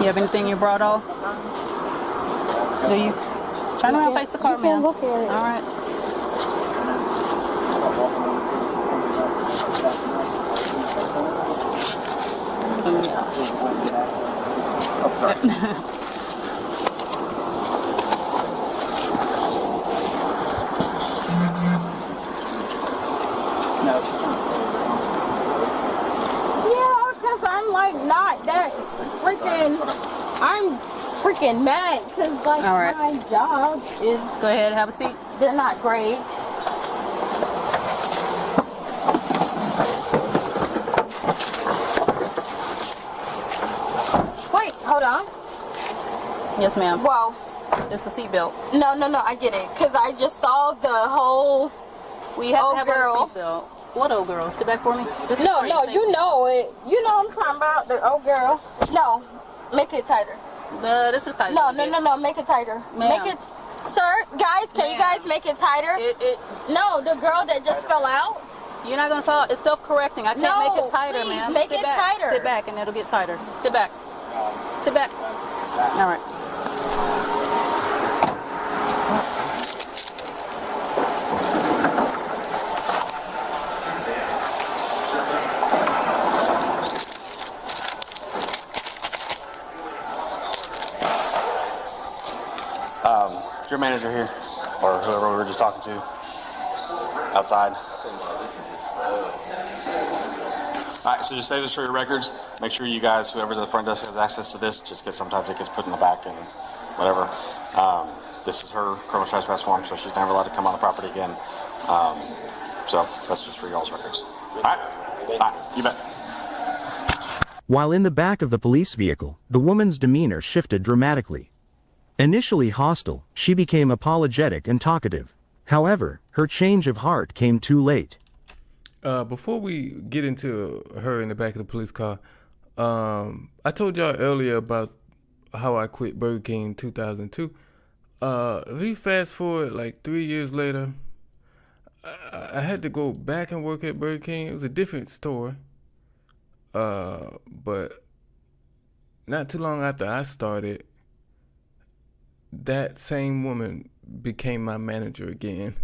You have anything you brought off? Do you? Turn around, face the car, ma'am. Look at it. All right.
Yeah, because I'm like not that freaking, I'm freaking mad because like
All right.
my job is,
Go ahead, have a seat.
they're not great. Wait, hold on.
Yes, ma'am.
Well,
It's a seatbelt.
no, I get it. Because I just saw the whole
We have to
old
have
girl.
a seatbelt. What old girl? Sit back for me. This is
No,
for your safety.
you know it. You know what I'm talking about, the old girl. No, make it tighter.
This is tight.
No, make it tighter.
Ma'am.
Make it, sir, guys, can you guys make it tighter? No, the girl that just fell out.
You're not gonna fall. It's self-correcting. I can't
No,
make it tighter,
please,
ma'am.
make
Sit
it
back.
tighter.
Sit back, and it'll get tighter. Sit back. Sit back. All right.
Is your manager here? Or whoever we were just talking to? Outside? Alright, so just save this for your records. Make sure you guys, whoever's at the front desk has access to this, just because sometimes it gets put in the back and whatever. This is her criminal trespass form, so she's never allowed to come on the property again. So that's just for y'all's records. Alright? Alright, you bet.
While in the back of the police vehicle, the woman's demeanor shifted dramatically. Initially hostile, she became apologetic and talkative. However, Her change of heart came too late.
Before we get into her in the back of the police car, I told y'all earlier about how I quit Burger King in 2002. If we fast forward like 3 years later, I had to go back and work at Burger King. It was a different store. But not too long after I started, that same woman became my manager again.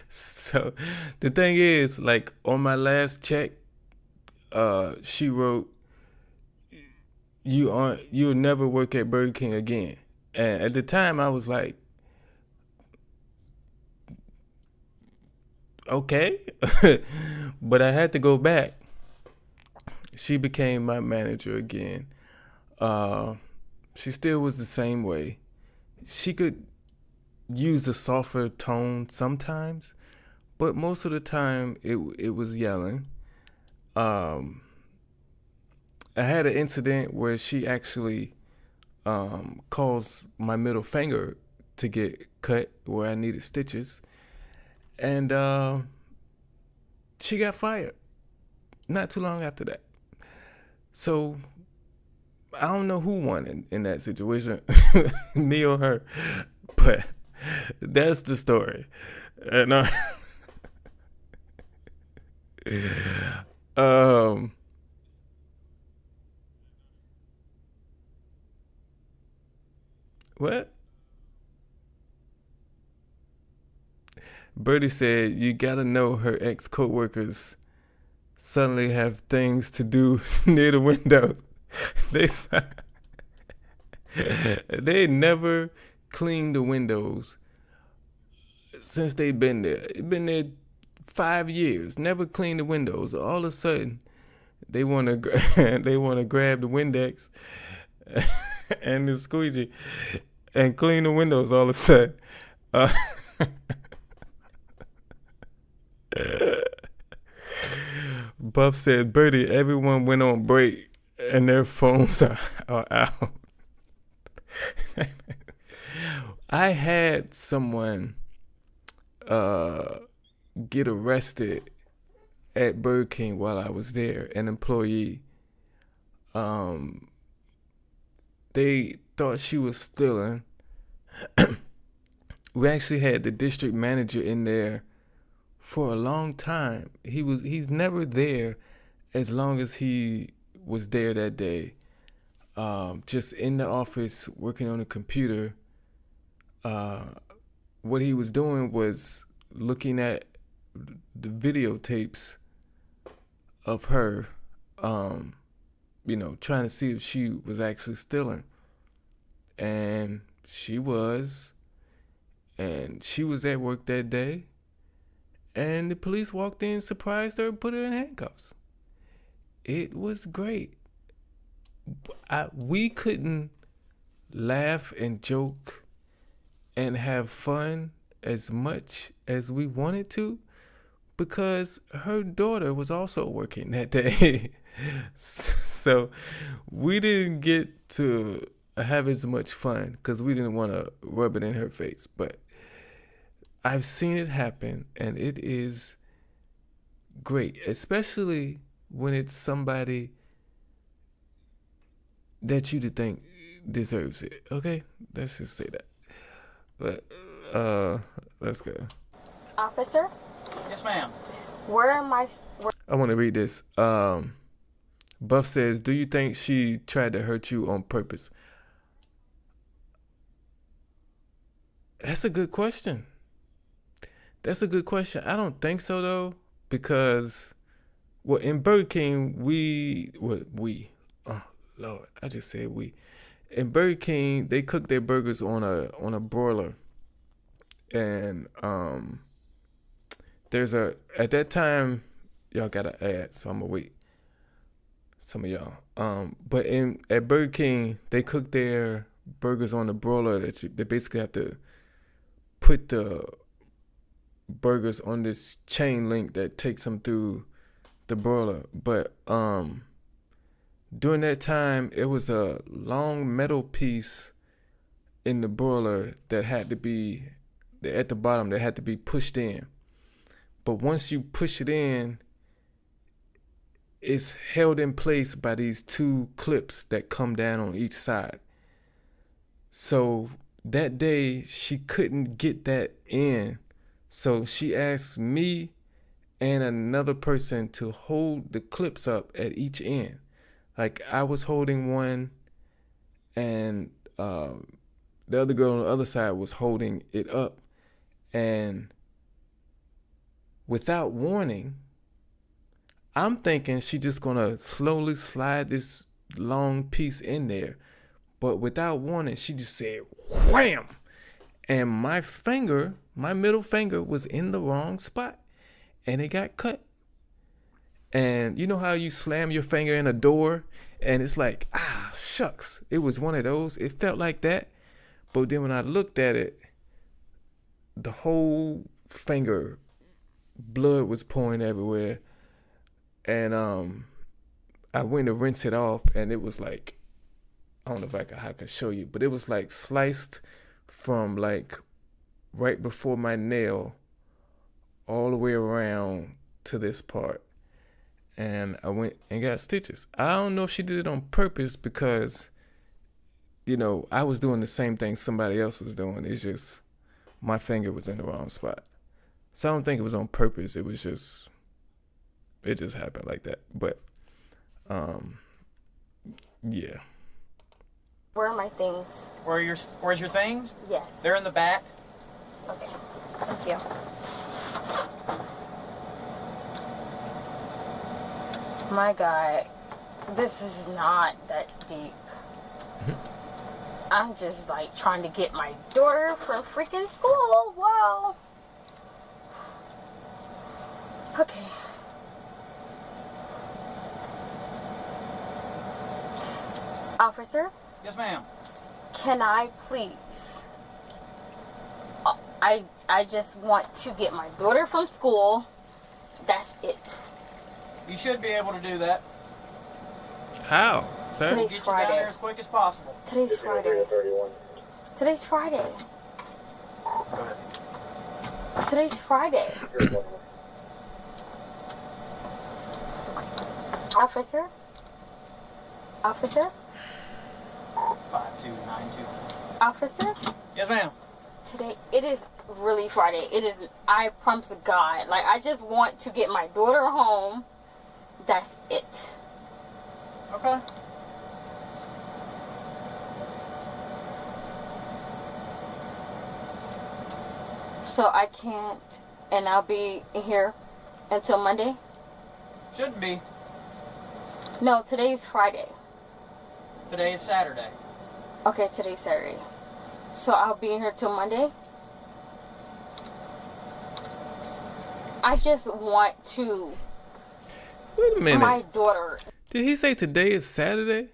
So the thing is, like on my last check, she wrote, you'll never work at Burger King again. And at the time I was like, okay. But I had to go back. She became my manager again. She still was the same way. She could use a softer tone sometimes, but most of the time it was yelling. I had an incident where she actually caused my middle finger to get cut where I needed stitches, and she got fired not too long after that. So I don't know who won in that situation, me or her, but that's the story. And what? Birdie said you gotta know her ex-coworkers suddenly have things to do near the windows. They never cleaned the windows since they've been there. It's been there 5 years. Never cleaned the windows. All of a sudden, they want to grab the Windex and the squeegee and clean the windows. All of a sudden. Buff said, Birdie, everyone went on break and their phones are out. I had someone get arrested at Burger King while I was there, an employee. They thought she was stealing. We actually had the district manager in there for a long time. He's never there as long as he was there that day. Just in the office working on a computer. What he was doing was looking at the videotapes of her, trying to see if she was actually stealing. And she was. And she was at work that day. And the police walked in, surprised her, put her in handcuffs. It was great. We couldn't laugh and joke and have fun as much as we wanted to because her daughter was also working that day. So we didn't get to have as much fun because we didn't want to rub it in her face. But I've seen it happen, and it is great, especially when it's somebody that you think deserves it. Okay, let's just say that. But let's go.
Officer?
Yes, ma'am.
Where am I?
I want to read this. Buff says, do you think she tried to hurt you on purpose? That's a good question. I don't think so, though, because, well, in Burger King, oh, Lord, I just said we. In Burger King, they cook their burgers on a broiler. And at that time, y'all got to add, so I'm going to wait. Some of y'all. But at Burger King, they cook their burgers on the broiler they basically have to put the burgers on this chain link that takes them through the broiler. But during that time, it was a long metal piece in the broiler that had to be at the bottom that had to be pushed in. But once you push it in, it's held in place by these 2 clips that come down on each side. So that day she couldn't get that in. So she asked me and another person to hold the clips up at each end. Like I was holding one and the other girl on the other side was holding it up. And without warning, I'm thinking she's just gonna slowly slide this long piece in there. But without warning, she just said wham! And my middle finger was in the wrong spot. And it got cut. And you know how you slam your finger in a door and it's like, shucks. It was one of those. It felt like that. But then when I looked at it, the whole finger, blood was pouring everywhere. And I went to rinse it off and it was like, I don't know if I can show you, but it was like sliced from like right before my nail all the way around to this part. And I went and got stitches. I don't know if she did it on purpose because, I was doing the same thing somebody else was doing. It's just my finger was in the wrong spot. So I don't think it was on purpose. It just happened like that. But, yeah.
Where are my things?
Where's your things?
Yes.
They're in the back.
Okay. Thank you. My God, this is not that deep. I'm just like trying to get my daughter from freaking school. Wow. Okay. Officer?
Yes, ma'am.
Can I please? I just want to get my daughter from school. That's it.
You should be able to do that.
How? Sir?
Today's
Get you
Friday.
down there as quick as possible.
Today's Friday. Today's Friday.
Go ahead.
Today's Friday. Officer? Officer?
5292.
Officer?
Yes, ma'am.
Today, it is really Friday. It is, I promise to God. Like, I just want to get my daughter home. That's it.
Okay.
So I can't, and I'll be here until Monday?
Shouldn't be.
No, today's Friday.
Today is Saturday.
Okay, today's Saturday. So I'll be in here till Monday? I just want to.
Wait a minute.
My daughter.
Did he say today is Saturday?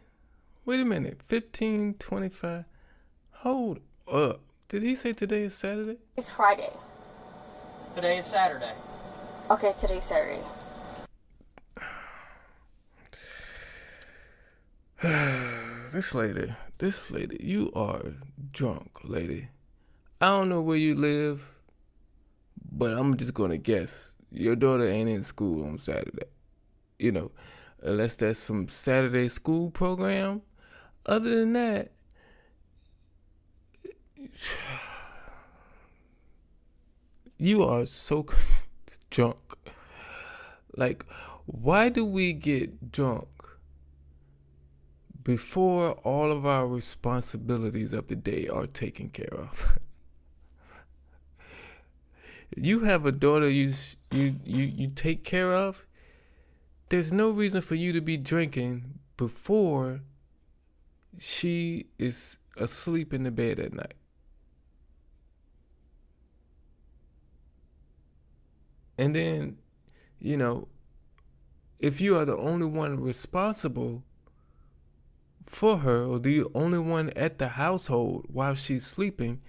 Wait a minute. 15:25. Hold up. Did he say today is Saturday?
It's Friday.
Today is Saturday.
Okay, today's Saturday.
This lady, you are drunk, lady. I don't know where you live, but I'm just gonna guess your daughter ain't in school on Saturday. Unless there's some Saturday school program. Other than that, you are so drunk. Like, why do we get drunk before all of our responsibilities of the day are taken care of? You have a daughter you take care of. There's no reason for you to be drinking before she is asleep in the bed at night. And then, if you are the only one responsible for her, or the only one at the household while she's sleeping,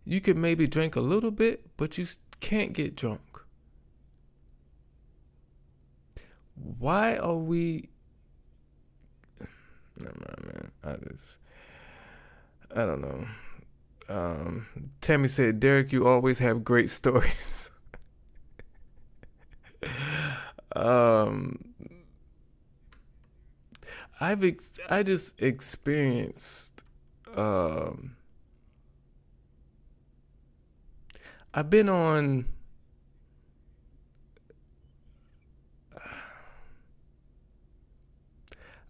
you could maybe drink a little bit, but you can't get drunk. Why are we... Never mind, man. I don't know. Tammy said, Derrick, you always have great stories. I just experienced. I've been on.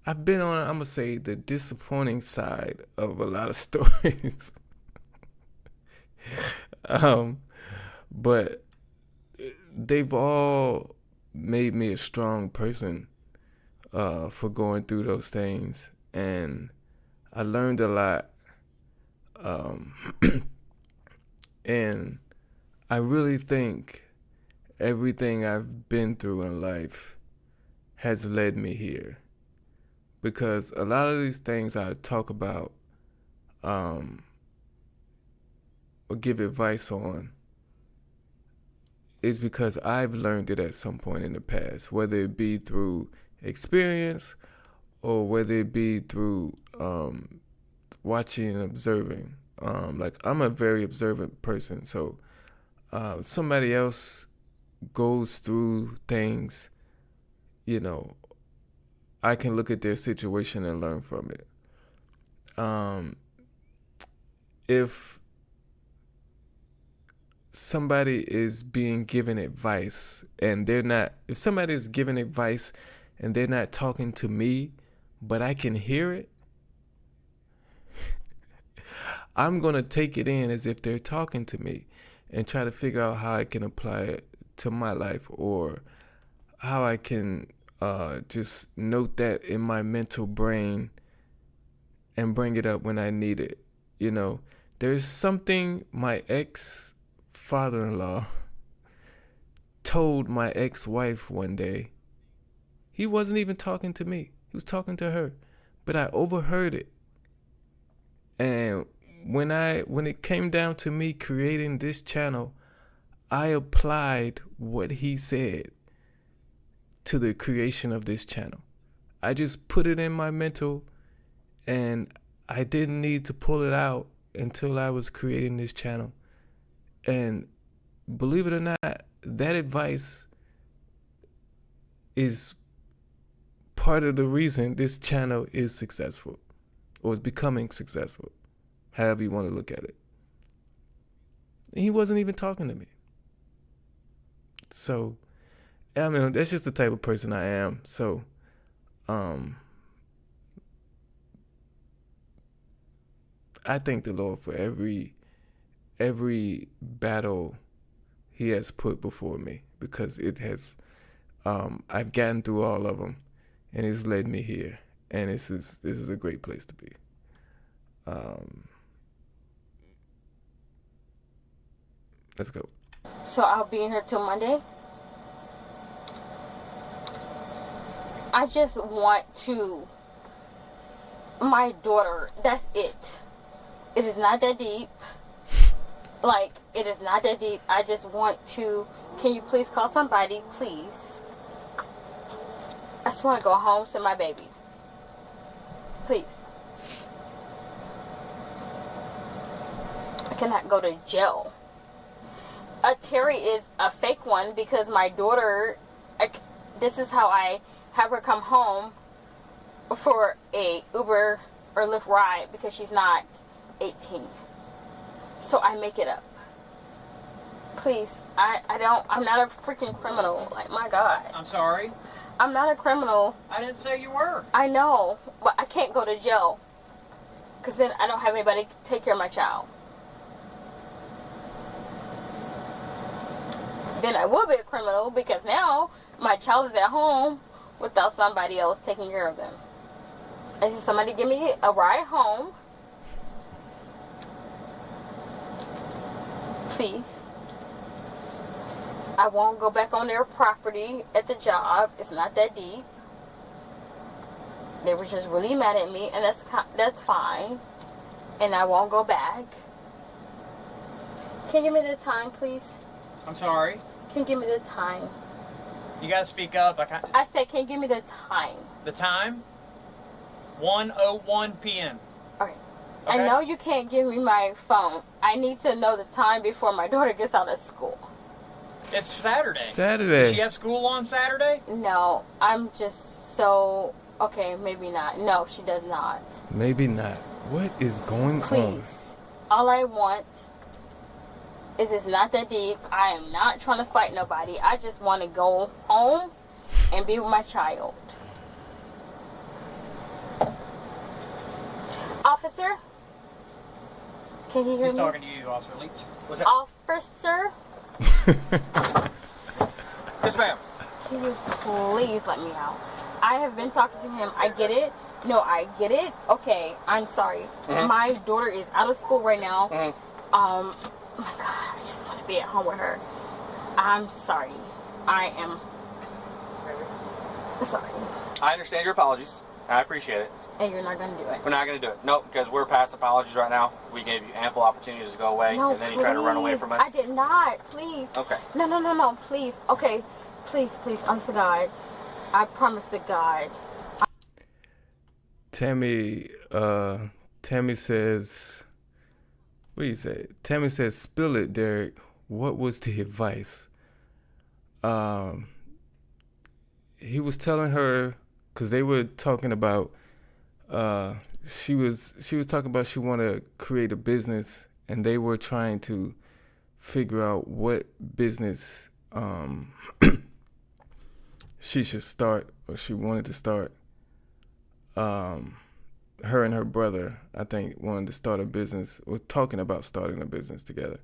I'm gonna say, the disappointing side of a lot of stories. But they've all made me a strong person for going through those things, and I learned a lot. And I really think everything I've been through in life has led me here. Because a lot of these things I talk about or give advice on is because I've learned it at some point in the past, whether it be through experience or whether it be through watching and observing. Like, I'm a very observant person, so somebody else goes through things, you know, I can look at their situation and learn from it. If somebody is being given advice and if somebody is giving advice and they're not talking to me, but I can hear it, I'm going to take it in as if they're talking to me and try to figure out how I can apply it to my life, or how I can just note that in my mental brain and bring it up when I need it. You know, there's something my ex-father-in-law told my ex-wife one day. He wasn't even talking to me. He was talking to her, but I overheard it. And when it came down to me creating this channel, I applied what he said to the creation of this channel. I just put it in my mental, and I didn't need to pull it out until I was creating this channel. And believe it or not, that advice is part of the reason this channel is successful, or is becoming successful, however you want to look at it. And he wasn't even talking to me. So, I mean, that's just the type of person I am. So, I thank the Lord for every battle He has put before me, because it has, I've gotten through all of them, and it's led me here. And this is a great place to be. Let's go.
So I'll be in here till Monday. I just want to, my daughter, that's it. It is not that deep. Like, it is not that deep. I just want to, can you please call somebody, please? I just want to go home to my baby. Please. I cannot go to jail. Terry is a fake one, because my daughter, this is how I have her come home for a Uber or Lyft ride, because she's not 18. So I make it up. Please, I'm not a freaking criminal. Like, my God.
I'm sorry.
I'm not a criminal.
I didn't say you were.
I know, but I can't go to jail, because then I don't have anybody to take care of my child. Then I will be a criminal, because now my child is at home without somebody else taking care of them. I see somebody give me a ride home. Please. I won't go back on their property at the job. It's not that deep. They were just really mad at me, and that's fine. And I won't go back. Can you give me the time, please?
I'm sorry.
Can you give me the time?
You gotta speak up.
I said, can you give me the time?
The time? 1:01 p.m.
Alright. I know you can't give me my phone. I need to know the time before my daughter gets out of school.
It's Saturday.
Saturday.
Does she have school on Saturday?
No, I'm just so... Okay, maybe not. No, she does not.
Maybe not. What is going on?
Please. All I want is it's not that deep. I am not trying to fight nobody. I just want to go home and be with my child. Officer? Can you hear
He's
me?
talking to you, Officer Leach. What's that?
Officer?
Yes, ma'am.
Can you please let me out? I have been talking to him. I get it. No, I get it. Okay, I'm sorry. My daughter is out of school right now. Oh my God, I just want to be at home with her. I'm sorry. I am sorry.
I understand your apologies. I appreciate it.
And you're not gonna do it.
We're not going to do it. Nope, because we're past apologies right now. We gave you ample opportunities to go away,
No,
and then you tried to run away from us.
I did not. Please.
Okay.
No. Please. Okay. Please. Honest to God. I promise to God.
Tammy says, what do you say? Tammy says, spill it, Derrick. What was the advice? He was telling her, because they were talking about, she was talking about she wanted to create a business, and they were trying to figure out what business she should start, or she wanted to start. Her and her brother, I think, wanted to start a business, or talking about starting a business together.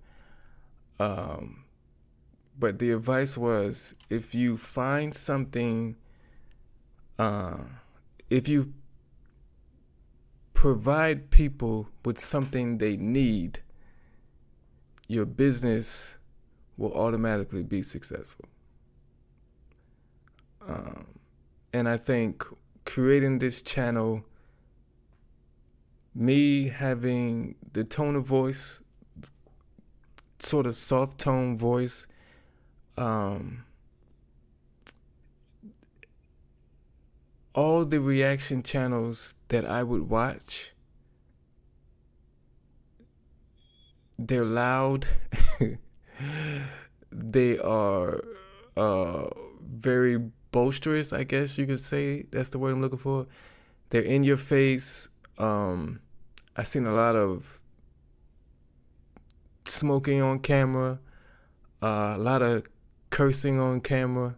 But the advice was, if you find something, if you provide people with something they need, your business will automatically be successful. And I think creating this channel, me having the tone of voice, sort of soft tone voice, all the reaction channels that I would watch, they're loud. They are very boisterous, I guess you could say. That's the word I'm looking for. They're in your face. I've seen a lot of smoking on camera, a lot of cursing on camera.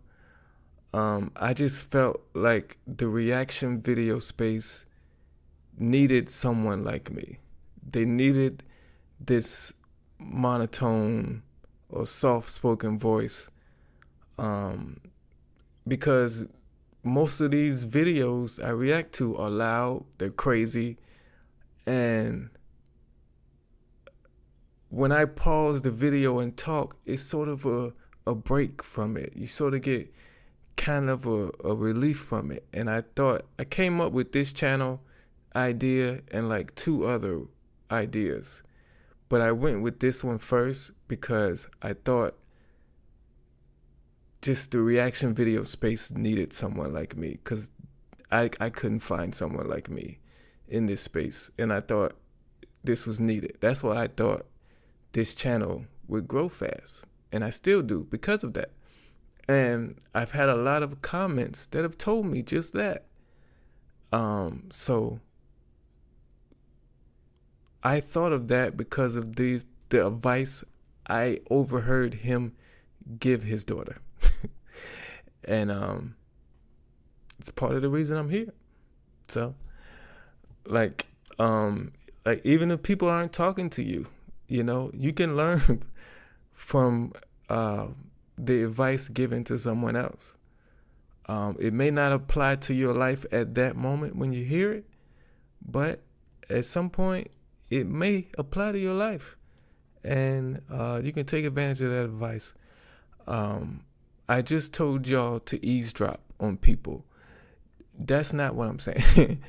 I just felt like the reaction video space needed someone like me. They needed this monotone or soft-spoken voice, because most of these videos I react to are loud, they're crazy, and when I pause the video and talk, it's sort of a break from it. You sort of get kind of a relief from it. And I thought, I came up with this channel idea and like 2 other ideas, but I went with this one first because I thought just the reaction video space needed someone like me, because I couldn't find someone like me in this space, and I thought this was needed. That's why I thought this channel would grow fast, and I still do because of that. And I've had a lot of comments that have told me just that. So I thought of that because of the advice I overheard him give his daughter. And it's part of the reason I'm here. So like even if people aren't talking to you, you know, you can learn from the advice given to someone else. It may not apply to your life at that moment when you hear it, but at some point it may apply to your life, and you can take advantage of that advice. I just told y'all to eavesdrop on people. That's not what I'm saying.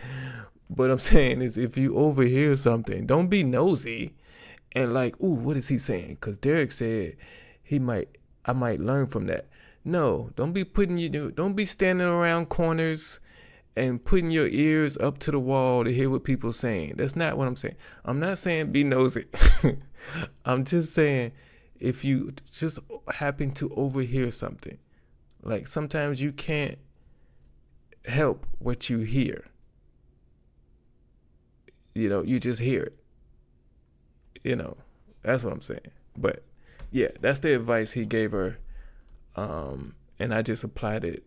What I'm saying is, if you overhear something, don't be nosy and like, ooh, what is he saying? Because Derrick said I might learn from that. No, don't be standing around corners and putting your ears up to the wall to hear what people are saying. That's not what I'm saying. I'm not saying be nosy. I'm just saying if you just happen to overhear something, like sometimes you can't help what you hear. You know, you just hear it. You know, that's what I'm saying. But yeah, that's the advice he gave her. And I just applied it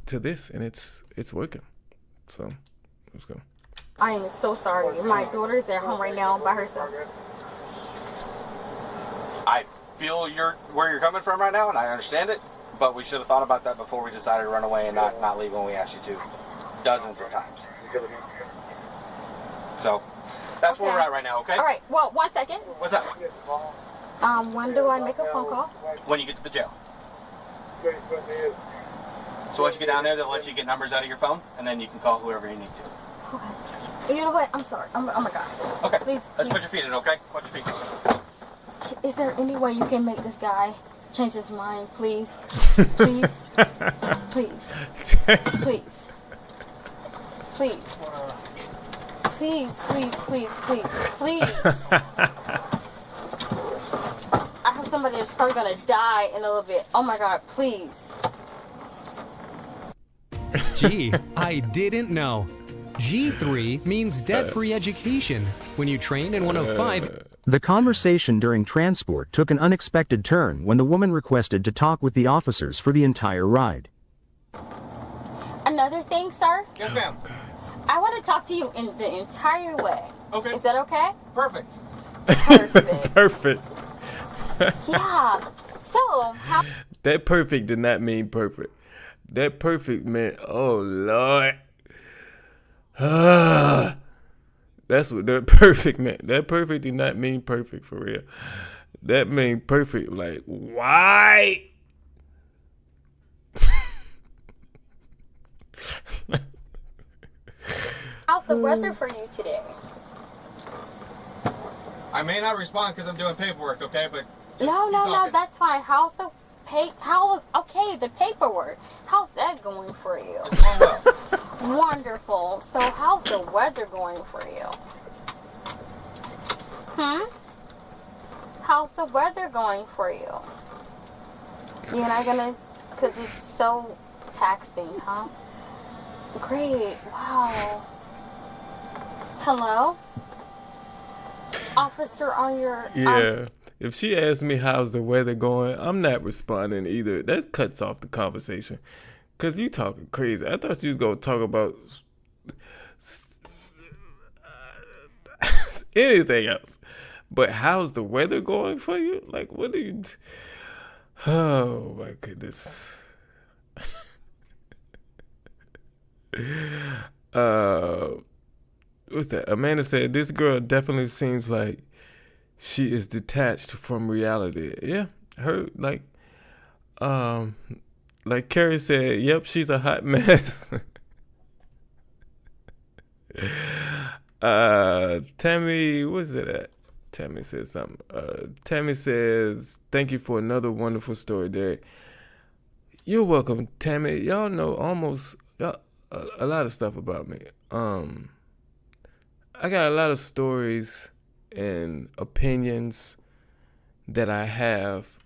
to this, and it's working. So let's go.
I am so sorry. My daughter's at home right now by herself.
I feel where you're coming from right now, and I understand it, but we should have thought about that before we decided to run away and not leave when we asked you to. Dozens of times. So that's where we're at right now, okay?
All right, well, 1 second.
What's up?
When do I make a phone call?
When you get to the jail. So once you get down there, they'll let you get numbers out of your phone, and then you can call whoever you need to.
Okay. You know what? I'm sorry. Oh my God.
Okay.
Please.
Let's put your feet in, okay? Watch your feet.
Is there any way you can make this guy change his mind, please? Please? Please. Please. Please. Please, please, please, please, please. I have somebody that's probably gonna die in a little bit. Oh my God, please.
Gee, I didn't know. G3 means debt-free education. When you train in 105...
The conversation during transport took an unexpected turn when the woman requested to talk with the officers for the entire ride.
Another thing, sir?
Yes, ma'am.
I want to talk to you in the entire way.
Okay.
Is that okay?
Perfect.
Perfect.
Perfect.
Yeah. So, how...
That perfect did not mean perfect. That perfect meant, oh, Lord. That's what that perfect meant. That perfect did not mean perfect for real. That mean perfect like, why?
How's the weather for you today?
I may not respond because I'm doing paperwork, okay? But
No, that's fine. How's the the paperwork? How's that going for you?
It's going well.
Wonderful. So how's the weather going for you? How's the weather going for you? You're not gonna, because it's so taxing, huh? Great. Wow. Hello? Officer on your...
Yeah. If she asks me how's the weather going, I'm not responding either. That cuts off the conversation. Because you talking crazy. I thought you was going to talk about anything else. But how's the weather going for you? Like, what do you... Oh, my goodness. What's that? Amanda said, this girl definitely seems like she is detached from reality. Yeah, her, like Carrie said, yep, she's a hot mess. Tammy, what's it at? Tammy said something. Tammy says, thank you for another wonderful story, Derrick. You're welcome, Tammy. Y'all know almost a lot of stuff about me. I got a lot of stories and opinions that I have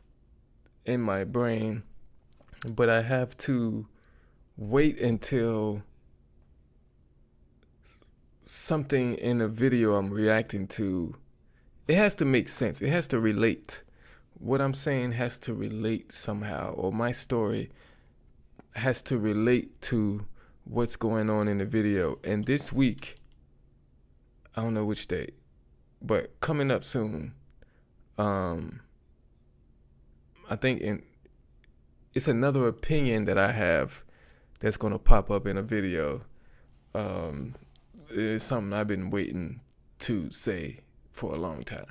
in my brain, but I have to wait until something in a video I'm reacting to, it has to make sense. It has to relate. What I'm saying has to relate somehow, or my story has to relate to what's going on in the video. And this week, I don't know which day, but coming up soon, I think it's another opinion that I have that's going to pop up in a video. It's something I've been waiting to say for a long time.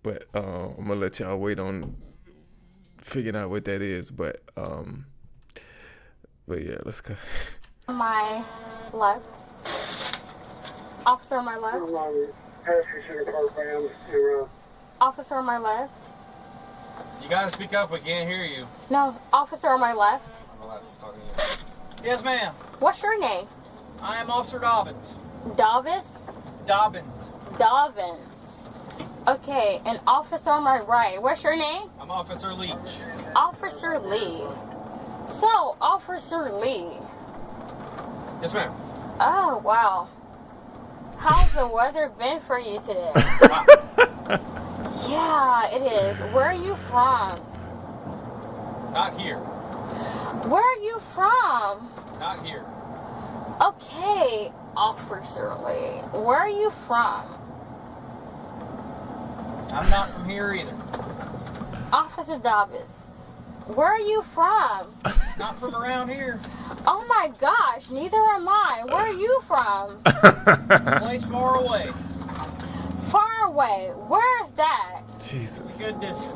But I'm going to let y'all wait on figuring out what that is. But yeah, let's go.
My left. Officer on my left. Officer on my left.
You gotta speak up, we can't hear you.
No, officer on my left.
On the left, talking to you. Yes, ma'am.
What's your name?
I am Officer Dobbins.
Davis?
Dobbins.
Dobbins. Okay, an officer on my right. What's your name?
I'm Officer Leach.
Officer Lee. So, Officer Lee.
Yes, ma'am.
Oh, wow. How's the weather been for you today? Yeah, it is. Where are you from?
Not here.
Where are you from?
Not here.
Okay, Officer Lee. Where are you from?
I'm not from here either.
Officer Davis. Where are you from?
Not from around here.
Oh my gosh, neither am I. Where are you from?
A place far away.
Far away. Where is that?
Jesus.
It's a good distance.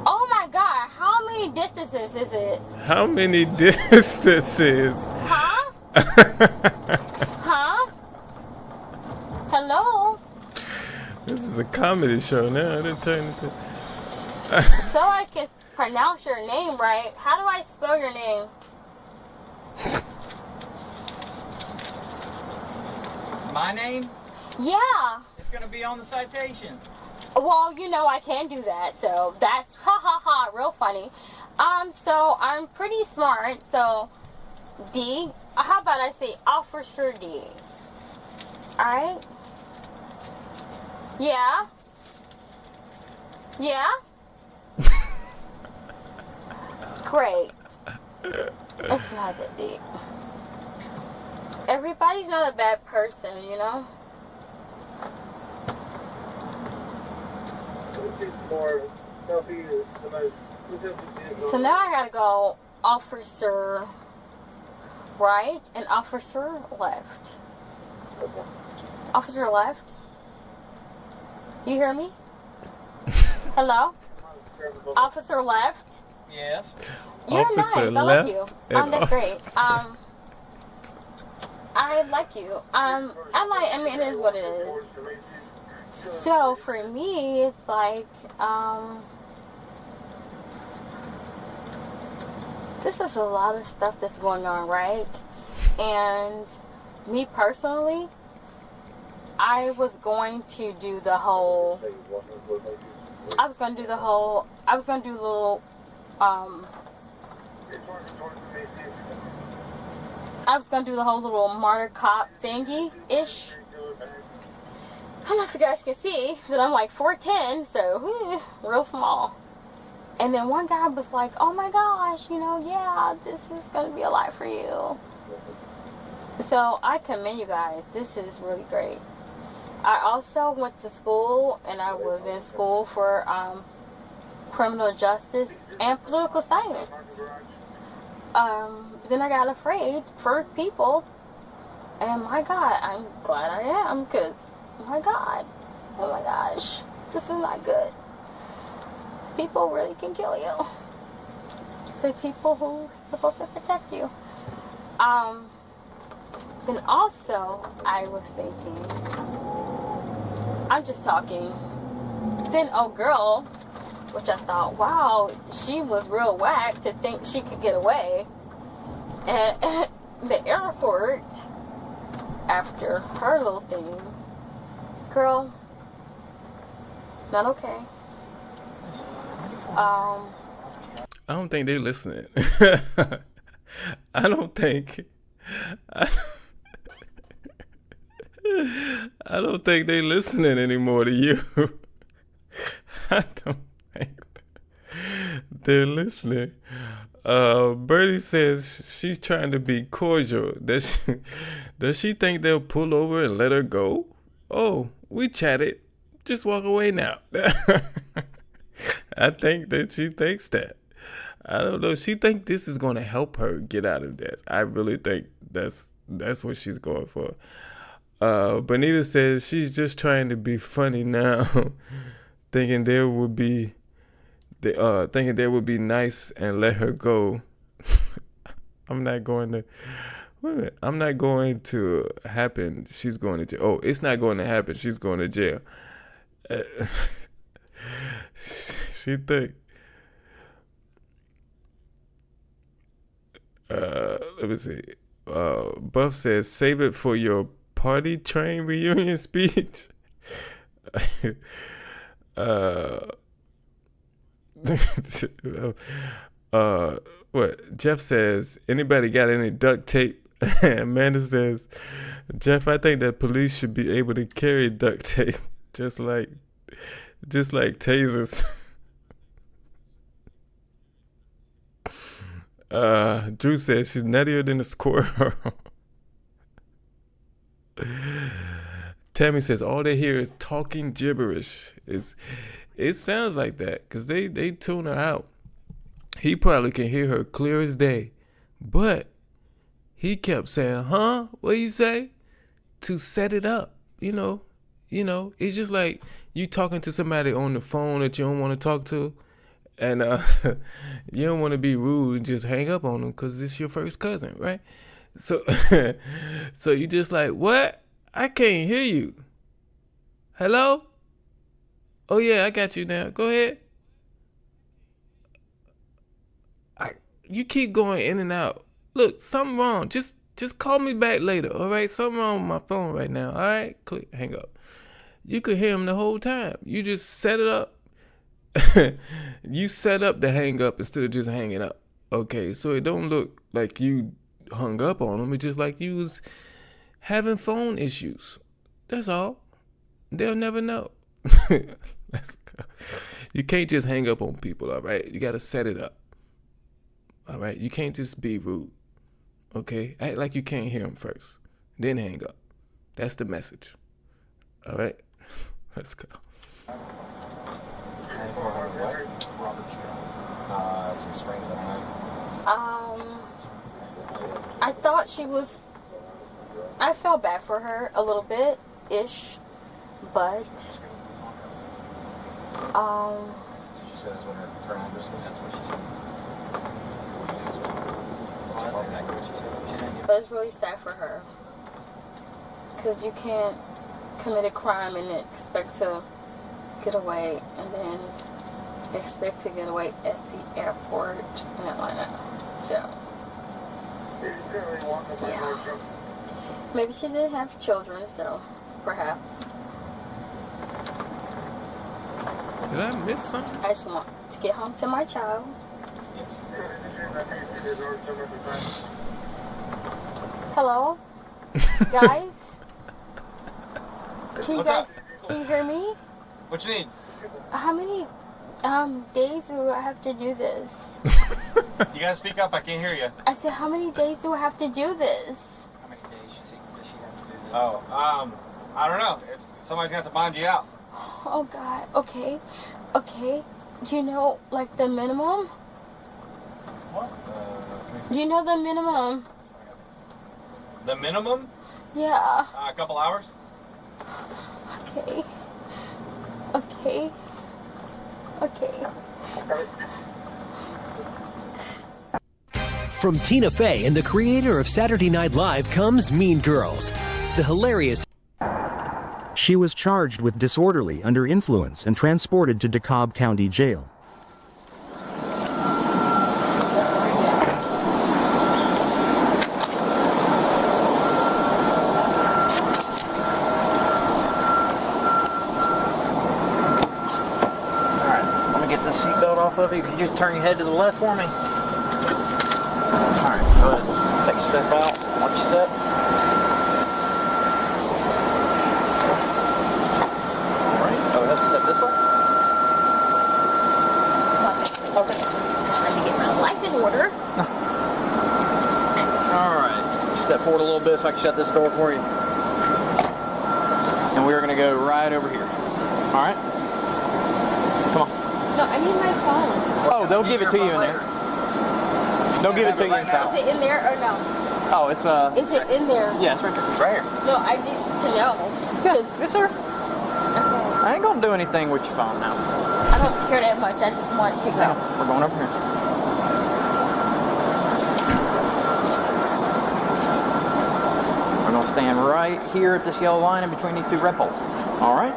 Oh my god, how many distances is it?
How many distances?
Huh? Huh? Hello?
This is a comedy show now. It turned into.
So I can pronounce your name right. How do I spell your name?
My name?
Yeah.
It's going to be on the citation.
Well, you know I can do that, so that's ha ha ha, real funny. So I'm pretty smart, so D. How about I say Officer D? Alright? Yeah? Yeah? Great. It's not that deep. Everybody's not a bad person, you know? So now I gotta go officer right and officer left. Officer left? You hear me? Hello? Officer left?
Yes.
You're
Officer
nice. I like you.
left and
That's great.
officer-
I like you. I mean, it is what it is. So for me, it's like, this is a lot of stuff that's going on, right? And me personally, I was going to do the whole, I was going to do the little, I was going to do the whole little martyr cop thingy-ish. I don't know if you guys can see that I'm like 4'10", so real small. And then one guy was like, oh my gosh, you know, yeah, this is going to be a lot for you. So I commend you guys. This is really great. I also went to school, and I was in school for criminal justice and political science. Then I got afraid for people, and my God, I'm glad I am, because, my God, oh my gosh, this is not good. People really can kill you. The people who are supposed to protect you. Then also, I was thinking, I'm just talking, then old girl, which I thought, wow, she was real whack to think she could get away at the airport after her little thing. Girl, not okay.
I don't think they're listening. I don't think they listening anymore to you. I don't think they're listening. Birdie says she's trying to be cordial. Does she think they'll pull over and let her go? Oh, we chatted. Just walk away now. I think that she thinks that. I don't know. She think this is going to help her get out of this. I really think that's what she's going for. Bonita says she's just trying to be funny now, thinking there would be nice and let her go. I'm not going to happen. She's going to jail. Oh, it's not going to happen. She's going to jail. She think. Let me see. Buff says, save it for your party train reunion speech. What? Jeff says, anybody got any duct tape? Amanda says, Jeff, I think that police should be able to carry duct tape, just like tasers. Drew says she's nuttier than a squirrel. Tammy says all they hear is talking gibberish. It sounds like that because they tune her out. He probably can hear her clear as day, but he kept saying, "Huh? What you say?" To set it up, you know. It's just like you talking to somebody on the phone that you don't want to talk to, and you don't want to be rude and just hang up on them because it's your first cousin, right? So, so you just like, what? I can't hear you. Hello? Oh yeah, I got you now. Go ahead. You keep going in and out. Look, something wrong. Just call me back later, all right? Something wrong with my phone right now, all right? Click, hang up. You could hear him the whole time. You just set it up. You set up the hang up instead of just hanging up. Okay, so it don't look like you hung up on him. It's just like you was having phone issues. That's all. They'll never know. Let's go. You can't just hang up on people, all right? You got to set it up. All right? You can't just be rude. Okay? Act like you can't hear him first. Then hang up. That's the message. All right? Let's go.
I thought she was. I felt bad for her a little bit, ish, but.
She says when her friend was
But it's really sad for her. Because you can't commit a crime and expect to get away and then expect to get away at the airport in Atlanta. So, yeah. Maybe she didn't have children, so perhaps.
Did I miss something?
I just want to get home to my child.
Yes.
Hello? Guys? Can you hear me?
What you need?
How many days do I have to do this?
You gotta speak up, I can't hear you.
I said, how many days do I have to do this?
How many days does she have to do this? Oh, I don't know. Somebody's gonna have to bond you out.
Oh God, okay. Do you know, like, the minimum?
What?
Do you know the minimum?
The minimum?
Yeah.
A couple hours?
Okay.
From Tina Fey and the creator of Saturday Night Live comes Mean Girls, the hilarious.
She was charged with disorderly under influence and transported to DeKalb County Jail.
Seatbelt off of you. If you just turn your head to the left for me. Alright, go ahead. Take a step out. Watch your step. Alright, go ahead. Step this way.
Okay. Time to get my life in order.
Alright. Step forward a little bit so I can shut this door for you. And we're going to go right over here. Alright? Come on.
No, I need my phone.
Oh, they'll give it to you in there. They'll give it to you inside.
Is it in there or no?
Oh, it's
Is it in there?
Yeah, it's right there. Right here.
No, I need to know.
Yes, sir.
Okay.
I ain't gonna do anything with your phone now.
I don't care that much. I just want to go.
No, we're going over here. We're gonna stand right here at this yellow line in between these two red poles. All right.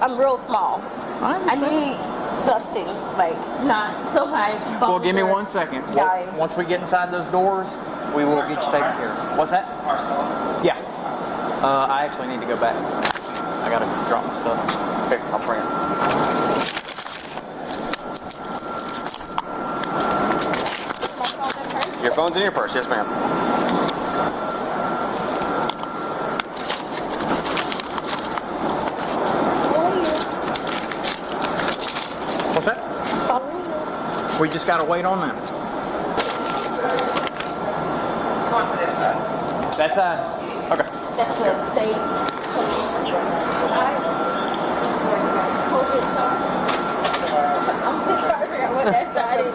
I'm real small. I need something, like, not somebody.
Well, give me 1 second. Once we get inside those doors, we will get you taken care of. What's that? Yeah. I actually need to go back. I gotta drop my stuff. Okay, I'll bring it.
Your phone's in your purse, yes, ma'am.
What's that? We just gotta wait on them. That's okay.
That's the state. I'm just trying to figure out what that side is.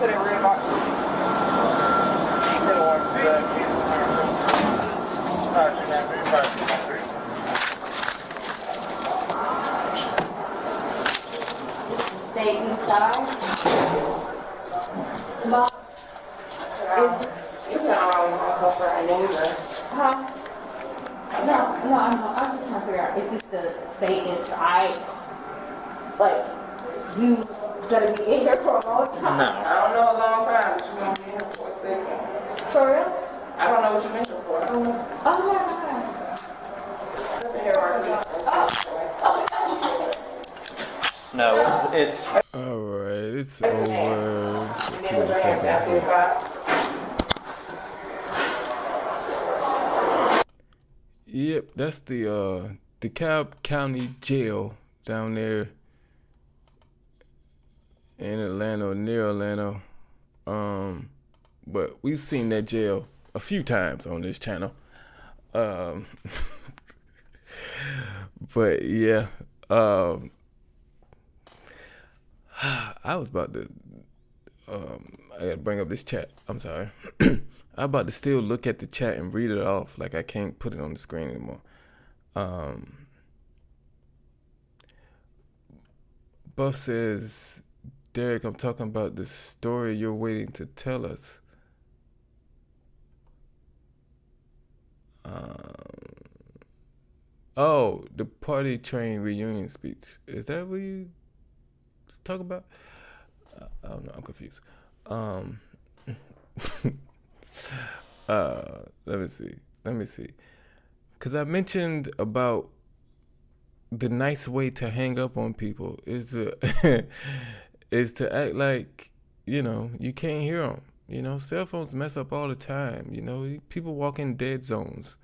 Stay inside. Mom, is for a neighbor? Huh? No, I'm just trying to figure out if it's to stay inside. Like, you gonna be in here for a long time?
No.
I don't know a long time, but you're gonna be in here for a second.
For real?
I don't know what you've been here for.
Oh my God.
I've been here already.
No, it's.
All right, it's over. Yep, that's the DeKalb County Jail down there in Atlanta, or near Atlanta. But we've seen that jail a few times on this channel. But yeah, I was about to, I gotta bring up this chat. I'm sorry. I'm about to still look at the chat and read it off. Like, I can't put it on the screen anymore. Buff says, Derrick, I'm talking about the story you're waiting to tell us. Oh, the party train reunion speech. Is that what you talk about? I don't know. I'm confused. Let me see. Because I mentioned about the nice way to hang up on people is to is to act like, you know, you can't hear them. You know, cell phones mess up all the time. You know, people walk in dead zones.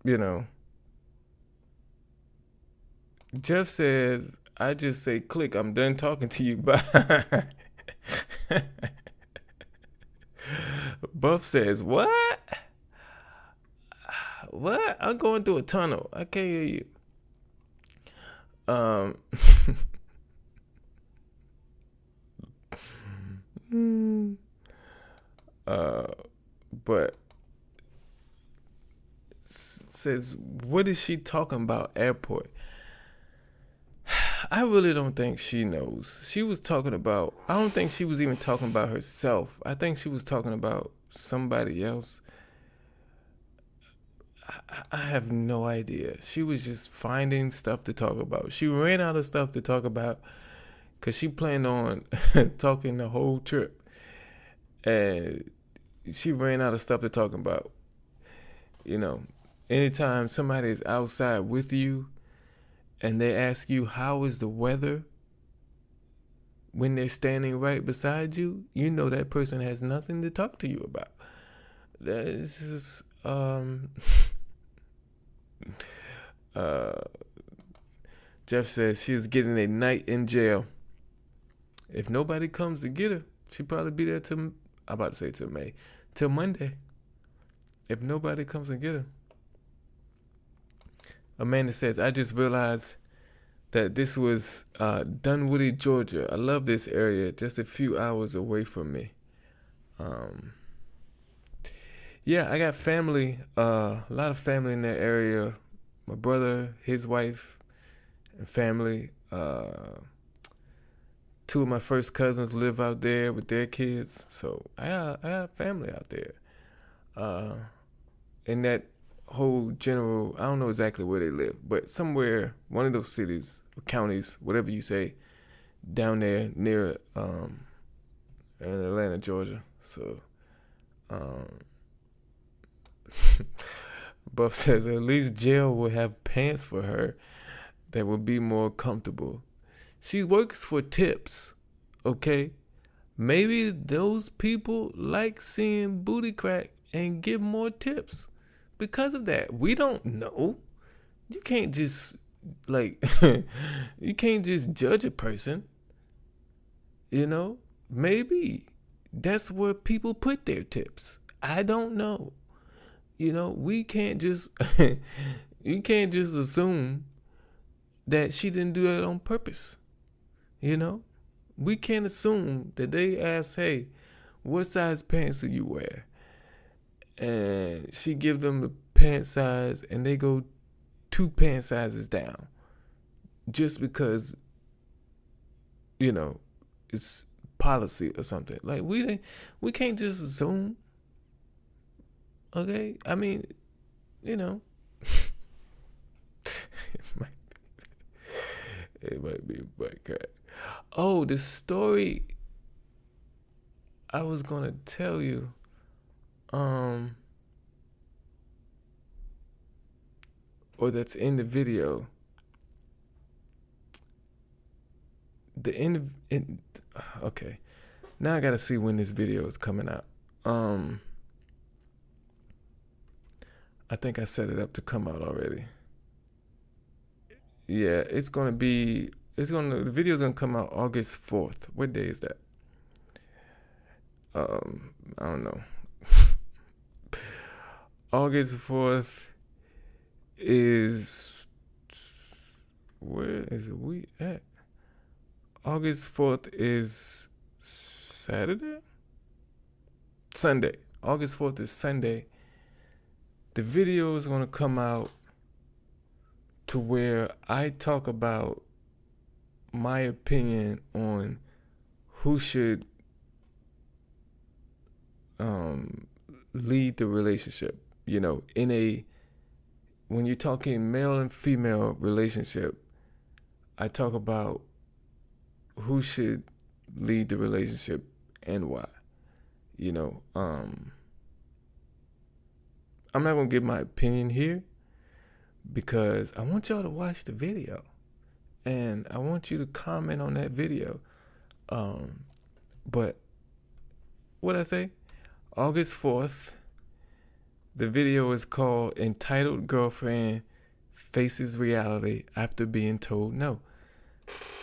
You know, Jeff says, I just say click, I'm done talking to you. Bye. Buff says, what? What? I'm going through a tunnel. I can't hear you. But says, what is she talking about? Airport. I really don't think she knows. She was talking about, I don't think she was even talking about herself. I think she was talking about somebody else. I have no idea. She was just finding stuff to talk about. She ran out of stuff to talk about because she planned on talking the whole trip. And she ran out of stuff to talk about. You know, anytime somebody is outside with you and they ask you, how is the weather? When they're standing right beside you, you know that person has nothing to talk to you about. That is just, Jeff says she was getting a night in jail. If nobody comes to get her, she'll probably be there till, I'm about to say till May, till Monday. If nobody comes and get her. Amanda says, I just realized that this was Dunwoody, Georgia. I love this area, just a few hours away from me. Yeah, I got family, a lot of family in that area. My brother, his wife, and family. 2 of my first cousins live out there with their kids. So I got family out there. In that whole general, I don't know exactly where they live, but somewhere, one of those cities, or counties, whatever you say, down there near in Atlanta, Georgia. So Buff says at least jail will have pants for her that will be more comfortable. She works for tips, okay? Maybe those people like seeing booty crack and give more tips because of that. We don't know. You can't just you can't just judge a person. You know, maybe that's where people put their tips. I don't know. You know, we can't just you can't just assume that she didn't do that on purpose. You know, we can't assume that they ask, hey, what size pants do you wear? And she give them the pant size and they go 2 pant sizes down just because, you know, it's policy or something. Like we can't just assume. Okay? I mean, you know, it might be a butt crack. Oh, the story I was gonna tell you. Or that's in the video. Okay. Now I gotta see when this video is coming out. I think I set it up to come out already. Yeah, the video's gonna come out August 4th. What day is that? I don't know. August 4th is, where is we at? August 4th is Saturday? Sunday. August 4th is Sunday. The video is going to come out to where I talk about my opinion on who should lead the relationship. You know, when you're talking male and female relationship, I talk about who should lead the relationship and why. You know, I'm not going to give my opinion here because I want y'all to watch the video and I want you to comment on that video. But what I say? August 4th, the video is called Entitled Girlfriend Faces Reality After Being Told No.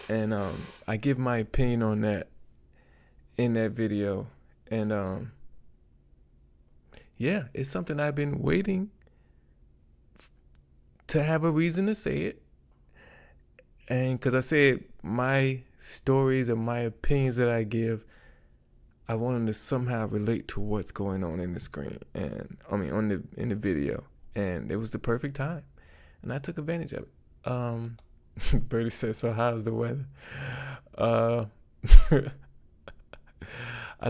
And I give my opinion on that in that video. And yeah, it's something I've been waiting to have a reason to say it. And because I said my stories and my opinions that I give, I want them to somehow relate to what's going on in the screen. And I mean, in the video. And it was the perfect time. And I took advantage of it. Birdie says, so how's the weather? I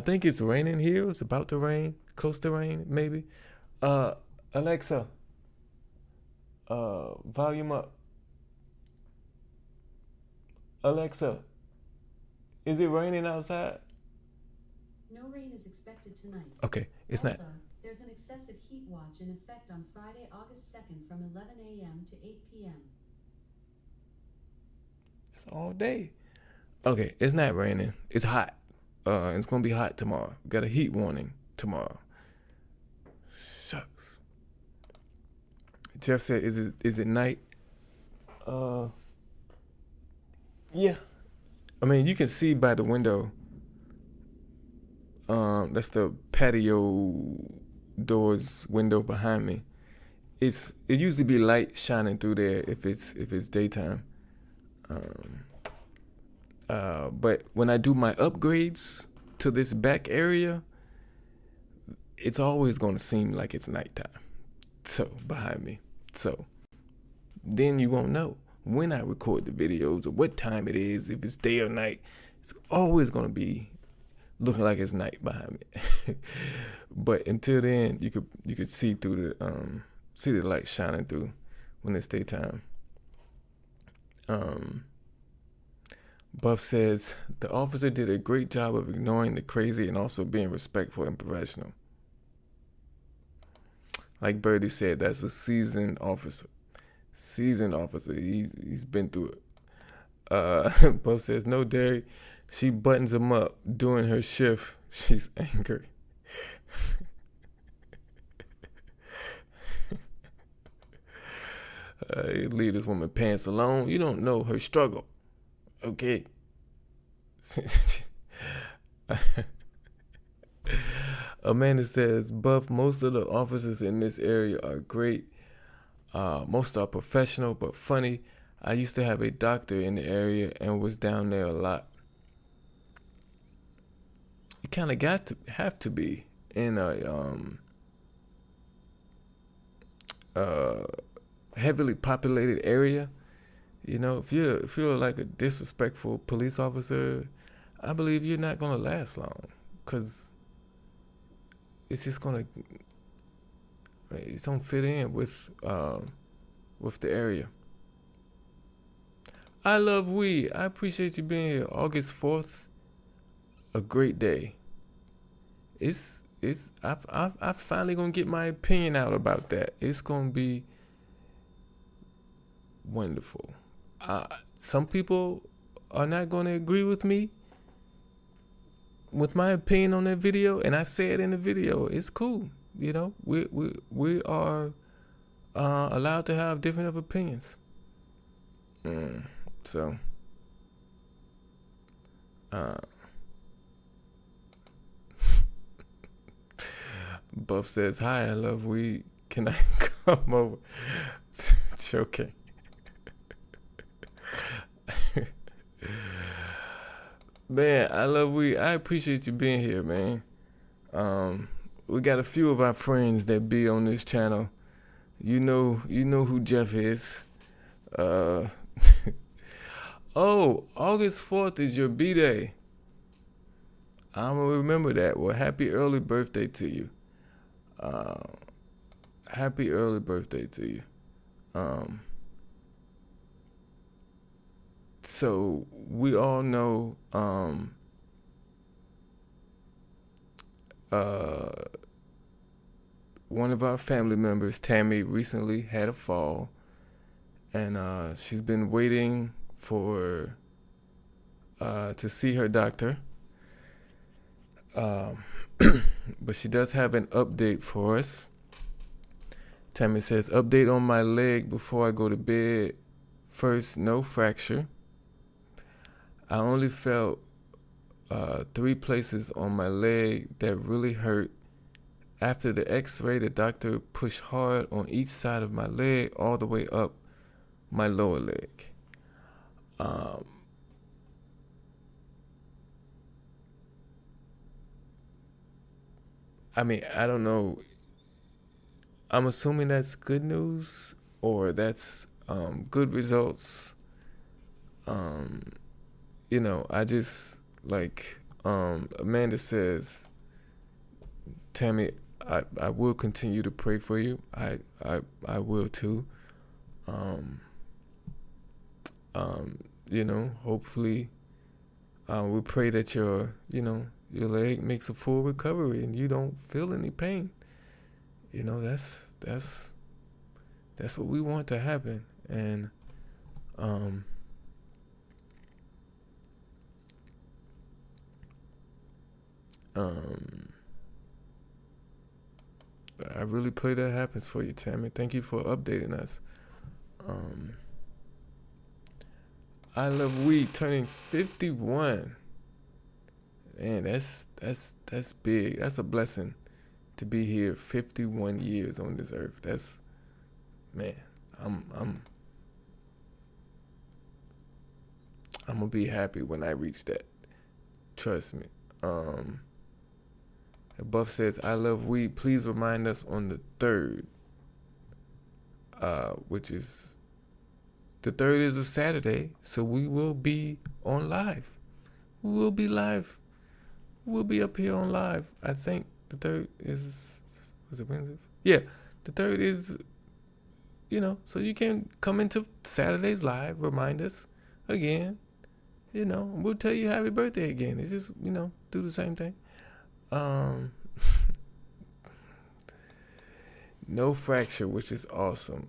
think it's raining here. It's about to rain. Close to rain, maybe. Alexa, volume up. Alexa, is it raining outside?
No rain is expected tonight.
Okay, it's
also,
not.
There's an excessive heat watch in effect on Friday, August 2nd from 11 a.m. to 8 p.m.
It's all day. Okay, it's not raining. It's hot. It's gonna be hot tomorrow. Got a heat warning tomorrow. Shucks. Jeff said, "Is it night?" Yeah. I mean, you can see by the window. That's the patio doors window behind me. It usually be light shining through there if it's daytime. But when I do my upgrades to this back area, it's always going to seem like it's nighttime. So behind me. So then you won't know when I record the videos or what time it is, if it's day or night. It's always going to be looking like it's night behind me. But until then, you could see through see the light shining through when it's daytime. Buff says the officer did a great job of ignoring the crazy and also being respectful and professional. Like Birdie said, that's a seasoned officer. He's been through it. Buff says, no, Derrick. She buttons him up during her shift. She's angry. You leave this woman pants alone. You don't know her struggle. Okay. Amanda says, Buff, most of the officers in this area are great. Most are professional but funny. I used to have a doctor in the area and was down there a lot. You kind of have to be in a heavily populated area. You know, if you're like a disrespectful police officer, I believe you're not gonna last long, because it's just it don't fit in with the area. I love we. I appreciate you being here. August 4th, a great day. I finally gonna get my opinion out about that. It's gonna be wonderful. Some people are not gonna agree with me with my opinion on that video, and I said in the video, it's cool. You know, we are allowed to have different of opinions. So, Buff says, hi, I love weed. Can I come over? Joking. Man, I love weed. I appreciate you being here, man. We got a few of our friends that be on this channel. You know who Jeff is. Oh, August 4th is your B-Day. I'm gonna remember that. Well, happy early birthday to you. Happy early birthday to you. So we all know one of our family members, Tammy, recently had a fall, and she's been waiting for to see her doctor. But she does have an update for us. Tammy says, update on my leg before I go to bed. First, no fracture. I only felt 3 places on my leg that really hurt. After the x-ray, the doctor pushed hard on each side of my leg all the way up my lower leg. I mean, I don't know. I'm assuming that's good news or that's good results. You know, I just like Amanda says, Tammy, I will continue to pray for you. I will too. You know, hopefully we pray that your leg makes a full recovery and you don't feel any pain. You know, that's what we want to happen. And I really pray that happens for you, Tammy. Thank you for updating us. I love weed turning 51. Man, that's big. That's a blessing to be here 51 years on this earth. That's, man, I'm gonna be happy when I reach that. Trust me. Buff says, I love weed. Please remind us on the 3rd, which is, the 3rd is a Saturday, so we will be on live. We will be live. We'll be up here on live. I think the 3rd was it Wednesday? Yeah, the 3rd is so you can come into Saturday's live, remind us again, we'll tell you happy birthday again. It's just, do the same thing. No fracture, which is awesome.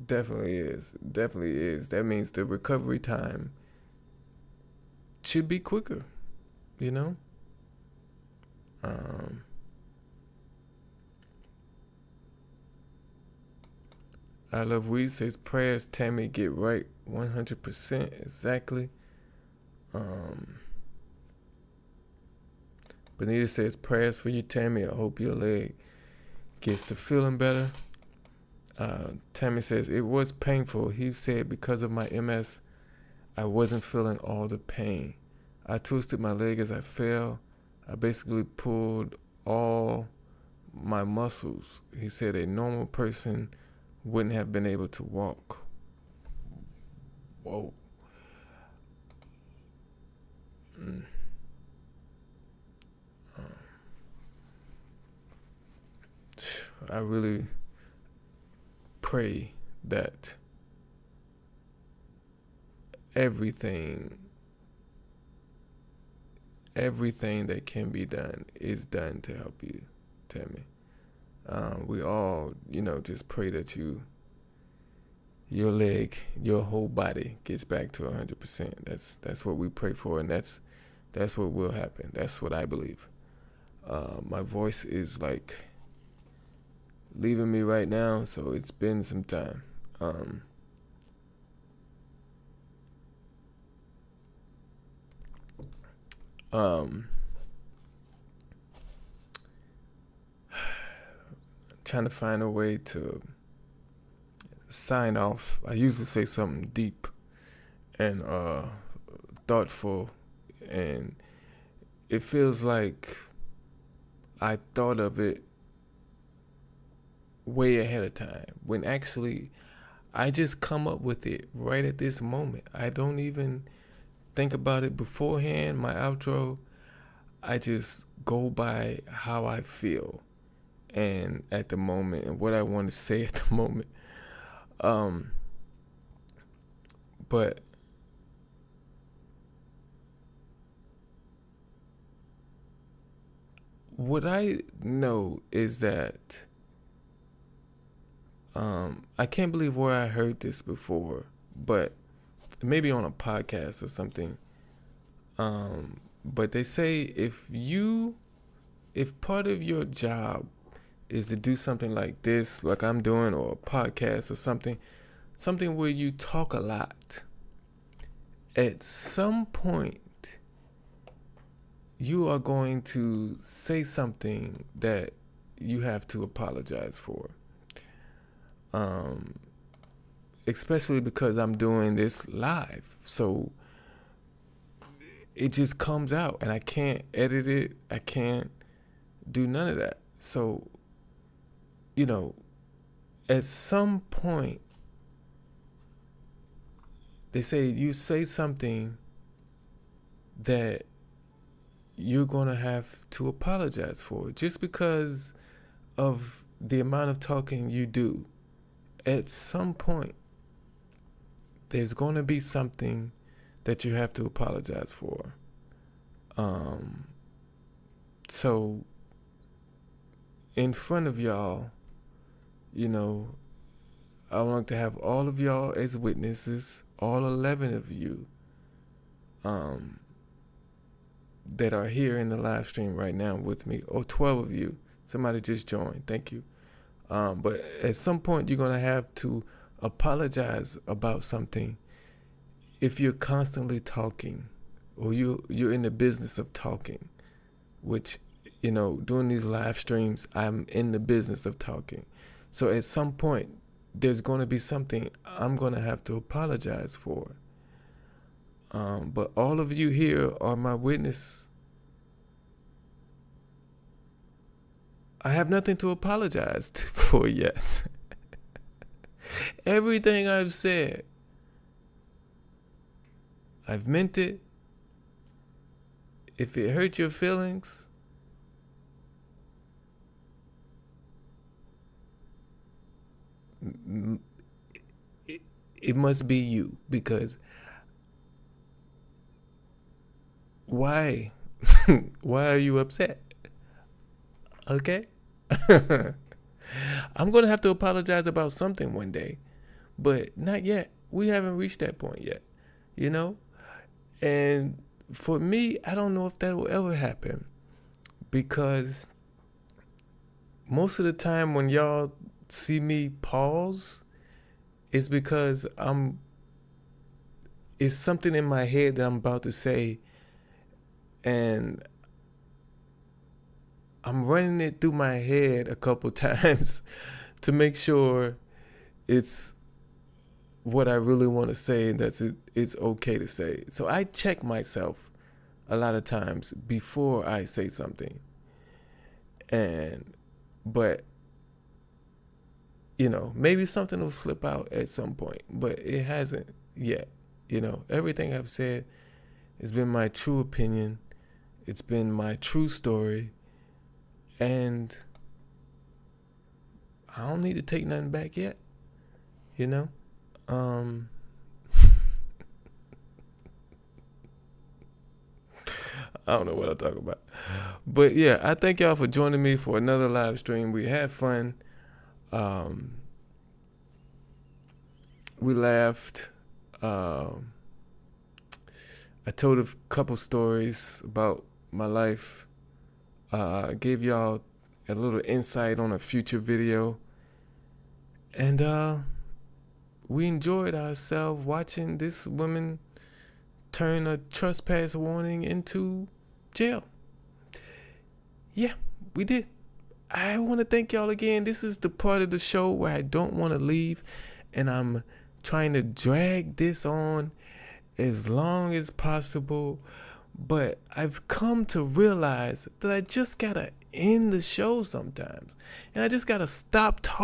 Definitely is. That means the recovery time should be quicker, I Love Weed says prayers, Tammy, get right 100%. Exactly. Benita says prayers for you, Tammy. I hope your leg gets to feeling better. Tammy says it was painful. He said because of my MS, I wasn't feeling all the pain. I twisted my leg as I fell. I basically pulled all my muscles. He said a normal person wouldn't have been able to walk. Whoa. I really pray that everything that can be done is done to help you, Tammy. We all, just pray that your leg, your whole body gets back to 100%. That's what we pray for, and that's what will happen. That's what I believe. My voice is like leaving me right now, so it's been some time. Trying to find a way to sign off. I usually say something deep and thoughtful, and it feels like I thought of it way ahead of time, when actually I just come up with it right at this moment. I don't even think about it beforehand. My outro, I just go by how I feel and at the moment and what I want to say at the moment. But what I know is that I can't believe where I heard this before, but maybe on a podcast or something. But they say if part of your job is to do something like this, like I'm doing, or a podcast or something where you talk a lot, at some point you are going to say something that you have to apologize for. Especially because I'm doing this live. So it just comes out and I can't edit it. I can't do none of that. So, at some point, they say you say something that you're going to have to apologize for just because of the amount of talking you do. At some point, there's going to be something that you have to apologize for. So, in front of y'all, I want to have all of y'all as witnesses, all 11 of you that are here in the live stream right now with me, or 12 of you. Somebody just joined. Thank you. But at some point, you're going to have to apologize about something if you're constantly talking, or you're in the business of talking, which, doing these live streams, I'm in the business of talking. So at some point, there's going to be something I'm going to have to apologize for. But all of you here are my witness. I have nothing to apologize for yet. Everything I've said, I've meant it. If it hurt your feelings, it must be you, because why? Why are you upset? Okay? I'm going to have to apologize about something one day, but not yet. We haven't reached that point yet, you know? And for me, I don't know if that will ever happen, because most of the time when y'all see me pause, it's because it's something in my head that I'm about to say, and I'm running it through my head a couple times to make sure it's what I really want to say, and it's okay to say. So I check myself a lot of times before I say something. But you know, maybe something will slip out at some point, but it hasn't yet. You know, everything I've said has been my true opinion. It's been my true story. And I don't need to take nothing back yet, you know? I don't know what I'll talk about. But yeah, I thank y'all for joining me for another live stream. We had fun. We laughed. I told a couple stories about my life. I gave y'all a little insight on a future video. And we enjoyed ourselves watching this woman turn a trespass warning into jail. Yeah, we did. I want to thank y'all again. This is the part of the show where I don't want to leave, and I'm trying to drag this on as long as possible. But I've come to realize that I just gotta end the show sometimes, and I just gotta stop talking.